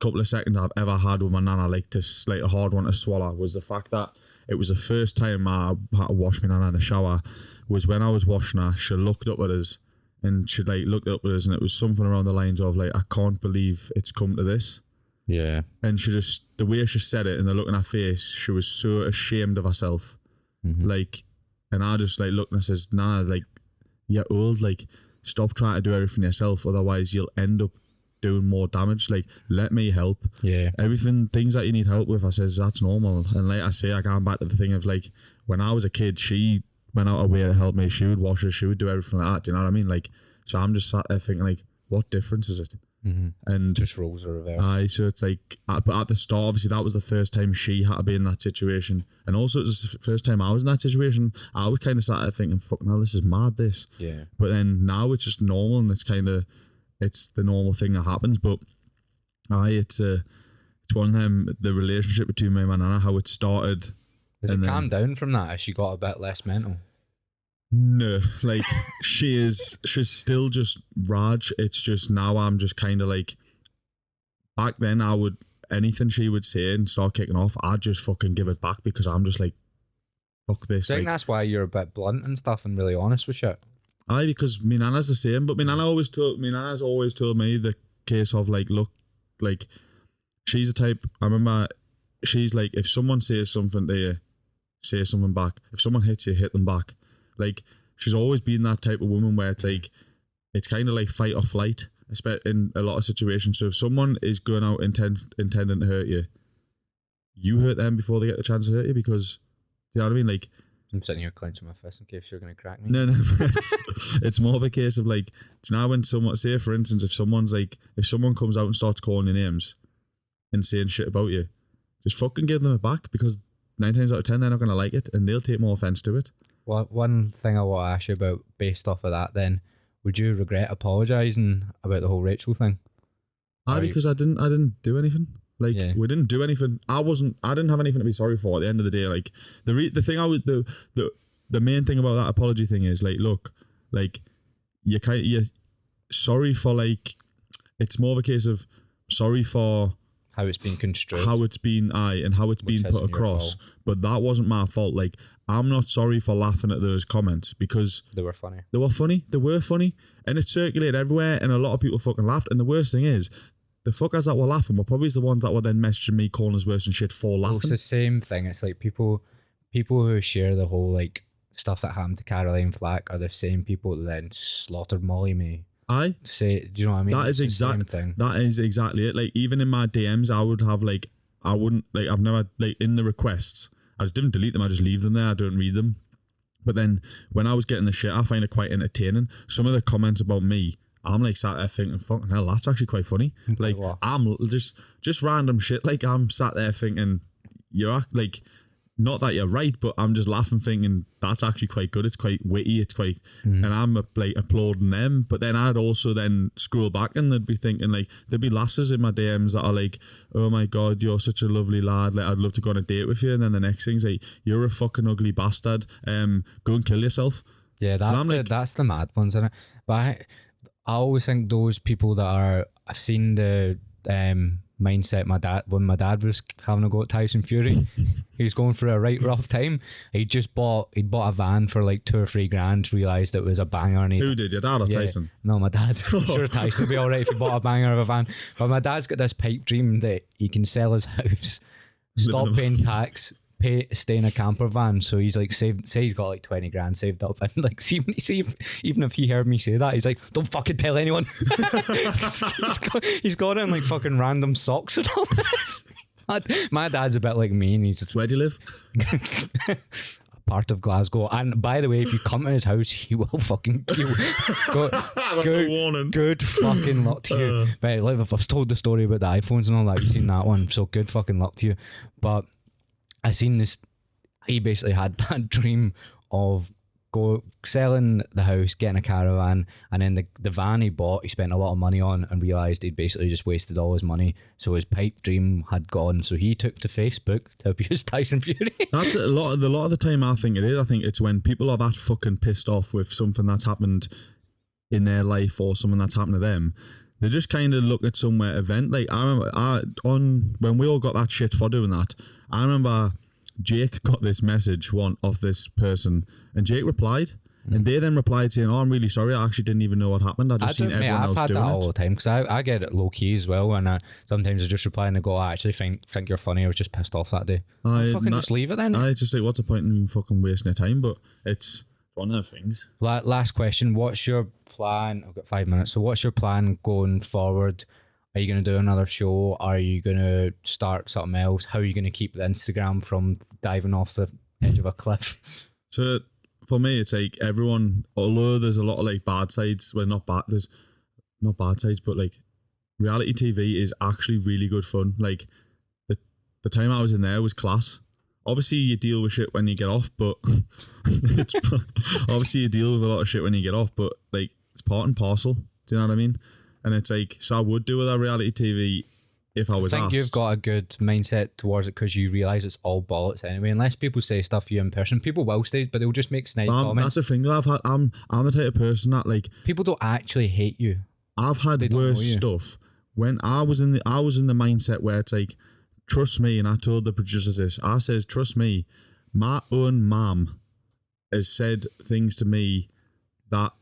couple of seconds I've ever had with my nana, like a hard one to swallow, was the fact that it was the first time I had to wash my nana in the shower, was when I was washing her. She looked up at us, and she like looked up at us, and it was something around the lines of like, I can't believe it's come to this. Yeah. And she just, the way she said it and the look in her face, she was so ashamed of herself. Like, and I just like looked and I says, Nana, like, you're old, like, stop trying to do everything yourself, otherwise you'll end up doing more damage. Like, let me help. Yeah. Everything, things that you need help with, I says, that's normal. And like I say, I go back to the thing of like, when I was a kid, she went out of her way to help me. She would wash her, she would do everything like that. Do you know what I mean? Like, so I'm just sat there thinking like, what difference is it? And just roles are reversed. So it's like, but at the start, obviously that was the first time she had to be in that situation, and also it was the first time I was in that situation. I was kind of sat there thinking, fuck, now this is mad, this. Yeah. But then now it's just normal, and it's the normal thing that happens. But it's one of them, the relationship between me and my nana, how it started. Has it calmed down from that as she got a bit less mental? No, like she's still just Raj. It's just now I'm just kind of like, back then I would, anything she would say and start kicking off, I'd just fucking give it back, because I'm just like, fuck this. I think that's why you're a bit blunt and stuff and really honest with shit. Aye, because my nana's the same, but my nana's always told me the case of like, look, like, she's the type, I remember, she's like, if someone says something to you, say something back. If someone hits you, hit them back. Like, she's always been that type of woman where it's like, it's kind of like fight or flight, especially in a lot of situations. So if someone is going out intending to hurt you, you hurt them before they get the chance to hurt you, because, you know what I mean? Like, I'm sitting here clenching my fist in case you're going to crack me. No, it's more of a case of like, do you know when someone, say for instance, if someone comes out and starts calling your names and saying shit about you, just fucking give them it back, because 9 times out of 10 they're not going to like it, and they'll take more offence to it. Well, one thing I want to ask you about, based off of that then, would you regret apologising about the whole Rachel thing? Because I didn't do anything. Like, we didn't do anything. I didn't have anything to be sorry for at the end of the day. Like, the main thing about that apology thing is like, look, like, you're sorry for, like, it's more of a case of sorry for how it's been construed, how it's been and how it's been put across. But that wasn't my fault. Like, I'm not sorry for laughing at those comments, because they were funny. They were funny, and it circulated everywhere, and a lot of people fucking laughed. And the worst thing is, the fuckers that were laughing were probably the ones that were then messaging me, calling us worse and shit for laughing. It's the same thing. It's like people who share the whole like stuff that happened to Caroline Flack are the same people that then slaughtered Molly May. Aye. Do you know what I mean? That is exactly that is exactly it. Like, even in my DMs, I would have like, I wouldn't, like, I've never, like, in the requests, I just didn't delete them. I just leave them there. I don't read them. But then when I was getting the shit, I find it quite entertaining. Some of the comments about me, I'm like sat there thinking, fucking hell, that's actually quite funny. Like, I'm just random shit. Like, I'm sat there thinking, like, not that you're right, but I'm just laughing thinking that's actually quite good. It's quite witty. It's quite, and I'm like applauding them. But then I'd also then scroll back and they'd be thinking, like, there'd be lasses in my DMs that are like, oh my God, you're such a lovely lad. Like, I'd love to go on a date with you. And then the next thing's like, you're a fucking ugly bastard. Go and kill yourself. Yeah, that's the mad ones, isn't it? But I always think those people that are, I've seen the mindset when my dad was having a go at Tyson Fury. He was going through a right rough time. He'd bought a van for like 2 or 3 grand, realised it was a banger. And who did, your dad or Tyson? No, my dad. I'm sure Tyson would be alright if he bought a banger of a van. But my dad's got this pipe dream that he can sell his house, stop paying tax, stay in a camper van. So he's like, say he's got like 20 grand saved up, and like, even if he heard me say that, he's like, don't fucking tell anyone. he's got it in like fucking random socks and all this. My dad's a bit like me, and he's just, where do you live? A part of Glasgow. And by the way, if you come to his house, he will fucking kill. Good fucking luck to you. But like, if I've told the story about the iPhones and all that, you've seen that one, so good fucking luck to you. But I seen this, he basically had that dream of selling the house, getting a caravan, and then the van he bought, he spent a lot of money on, and realised he'd basically just wasted all his money. So his pipe dream had gone. So he took to Facebook to abuse Tyson Fury. That's a lot of the time. I think it is. I think it's when people are that fucking pissed off with something that's happened in their life or something that's happened to them. They just kind of look at somewhere event. Like, I remember when we all got that shit for doing that, I remember Jake got this message off this person, and Jake replied. And they then replied saying, "Oh, I'm really sorry. I actually didn't even know what happened. I just seen everyone else doing it." I've had that all the time because I get it low key as well, and sometimes I just reply and I go, "I actually think you're funny. I was just pissed off that day." Just leave it then. I just like, what's the point in fucking wasting your time? But it's one of the things. Last question: what's your plan? I've got 5 minutes. So, what's your plan going forward? Are you going to do another show? Are you going to start something else? How are you going to keep the Instagram from diving off the edge of a cliff? So, for me, it's like everyone, although there's a lot of like bad sides, well, there's not bad sides, but like reality TV is actually really good fun. Like the time I was in there was class. Obviously, you deal with shit when you get off, but obviously you deal with a lot of shit when you get off, but like it's part and parcel. Do you know what I mean? And it's like, so I would do with that reality TV if I was asked. I think you've got a good mindset towards it because you realise it's all bollocks anyway. Unless people say stuff to you in person, people will say, but they'll just make snide comments. That's the thing that I've had. I'm the type of person that like people don't actually hate you. I've had worse stuff when I was in the mindset where it's like, trust me, and I told the producers this. I says, trust me, my own mum has said things to me that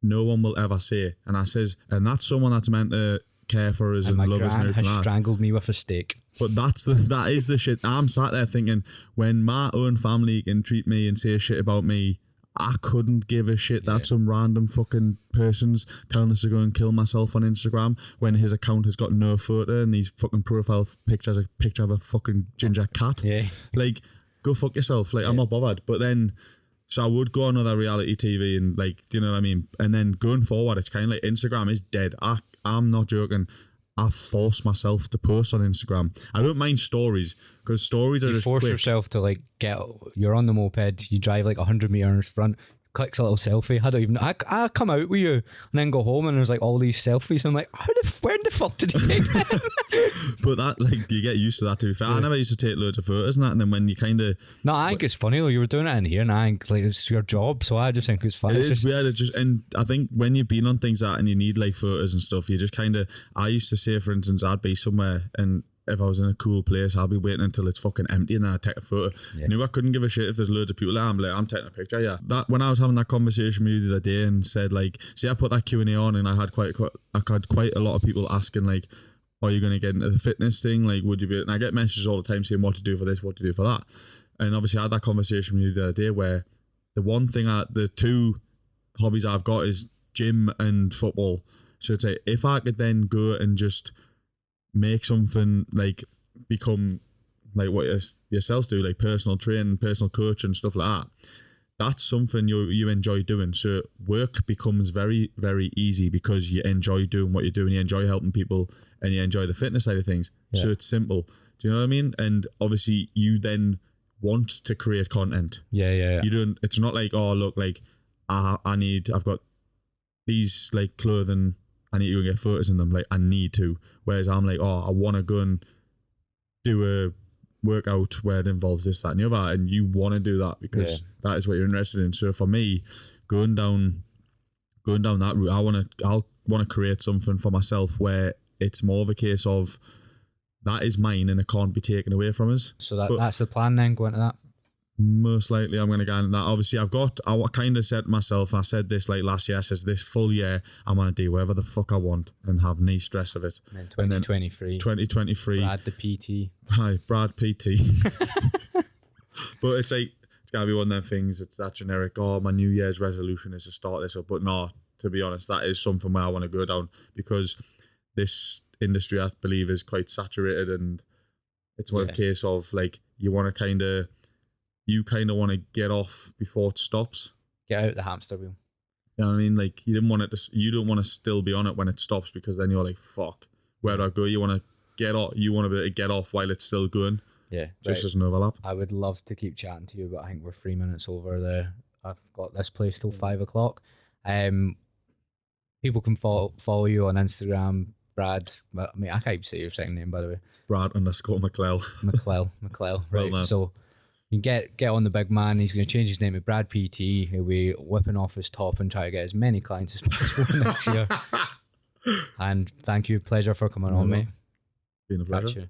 no one will ever say, and I says, and that's someone that's meant to care for us and love us and everything. Has strangled me with a steak. But that is the shit. I'm sat there thinking, when my own family can treat me and say shit about me, I couldn't give a shit that some random fucking person's telling us to go and kill myself on Instagram when his account has got no photo and his fucking profile picture is a picture of a fucking ginger cat. Yeah. Like, go fuck yourself. Like, I'm not bothered. But then, so I would go on other reality TV and like, do you know what I mean? And then going forward, it's kind of like Instagram is dead. I'm not joking. I force myself to post on Instagram. I don't mind stories because stories are just quick. You force yourself to like you're on the moped, you drive like 100 metres in front, clicks a little selfie. I don't even know. I come out with you and then go home and there's like all these selfies. I'm like, where the fuck did you take them? But that, like, you get used to that, to be fair. Yeah. I never used to take loads of photos and that, and then when you kind of... No, I think it's funny though. You were doing it in here and I think like it's your job, so I just think it's funny. It is weird. And I think when you've been on things like that and you need like photos and stuff, you just kind of... I used to say, for instance, I'd be somewhere and if I was in a cool place, I'll be waiting until it's fucking empty and then I'd take a photo. Yeah. I knew I couldn't give a shit if there's loads of people there. I'm like, I'm taking a picture, yeah. That when I was having that conversation with you the other day and said like, see, I put that Q&A on and I had quite a lot of people asking like, are you going to get into the fitness thing? Like, would you be... And I get messages all the time saying what to do for this, what to do for that. And obviously I had that conversation with you the other day where the two hobbies I've got is gym and football. So it's like, if I could then go and just make something like become like what yourselves do, like personal training, personal coach and stuff like that, that's something you enjoy doing. So work becomes very, very easy because you enjoy doing what you're doing, you enjoy helping people and you enjoy the fitness side of things. Yeah. So it's simple. Do you know what I mean? And obviously you then want to create content. Yeah. You don't, it's not like, oh look, like I've got these like clothing, I need to go get photos in them, like I need to. Whereas I'm like, oh, I want to go and do a workout where it involves this, that and the other, and you want to do that because that is what you're interested in. So for me, going down that route, I want to create something for myself where it's more of a case of that is mine and it can't be taken away from us. So that's the plan then, going to that? Most likely I'm going to go into that. Obviously I kind of said to myself, I said this like last year, I says this full year I'm going to do whatever the fuck I want and have no stress of it. And then 2023 Brad the PT. Hi, Brad PT. But it's like, it's got to be one of them things, it's that generic, oh, my New Year's resolution is to start this up. But no, to be honest, that is something where I want to go down because this industry I believe is quite saturated and it's one case of like, you want to want to get off before it stops. Get out the hamster wheel. You know what I mean? Like you don't want to still be on it when it stops because then you're like, fuck, where do I go? You want to get off. You want to be able to get off while it's still going. Yeah, just as an overlap. I would love to keep chatting to you, but I think we're 3 minutes over there. I've got this place till 5 o'clock. People can follow you on Instagram, Brad. I mean, I can't even say your second name, by the way. Brad _McClelland. McClell. Right. Well, so you can get on the big man. He's going to change his name to Brad PT. He'll be whipping off his top and try to get as many clients as possible next year. And thank you. Pleasure for coming on, mate. Been a pleasure.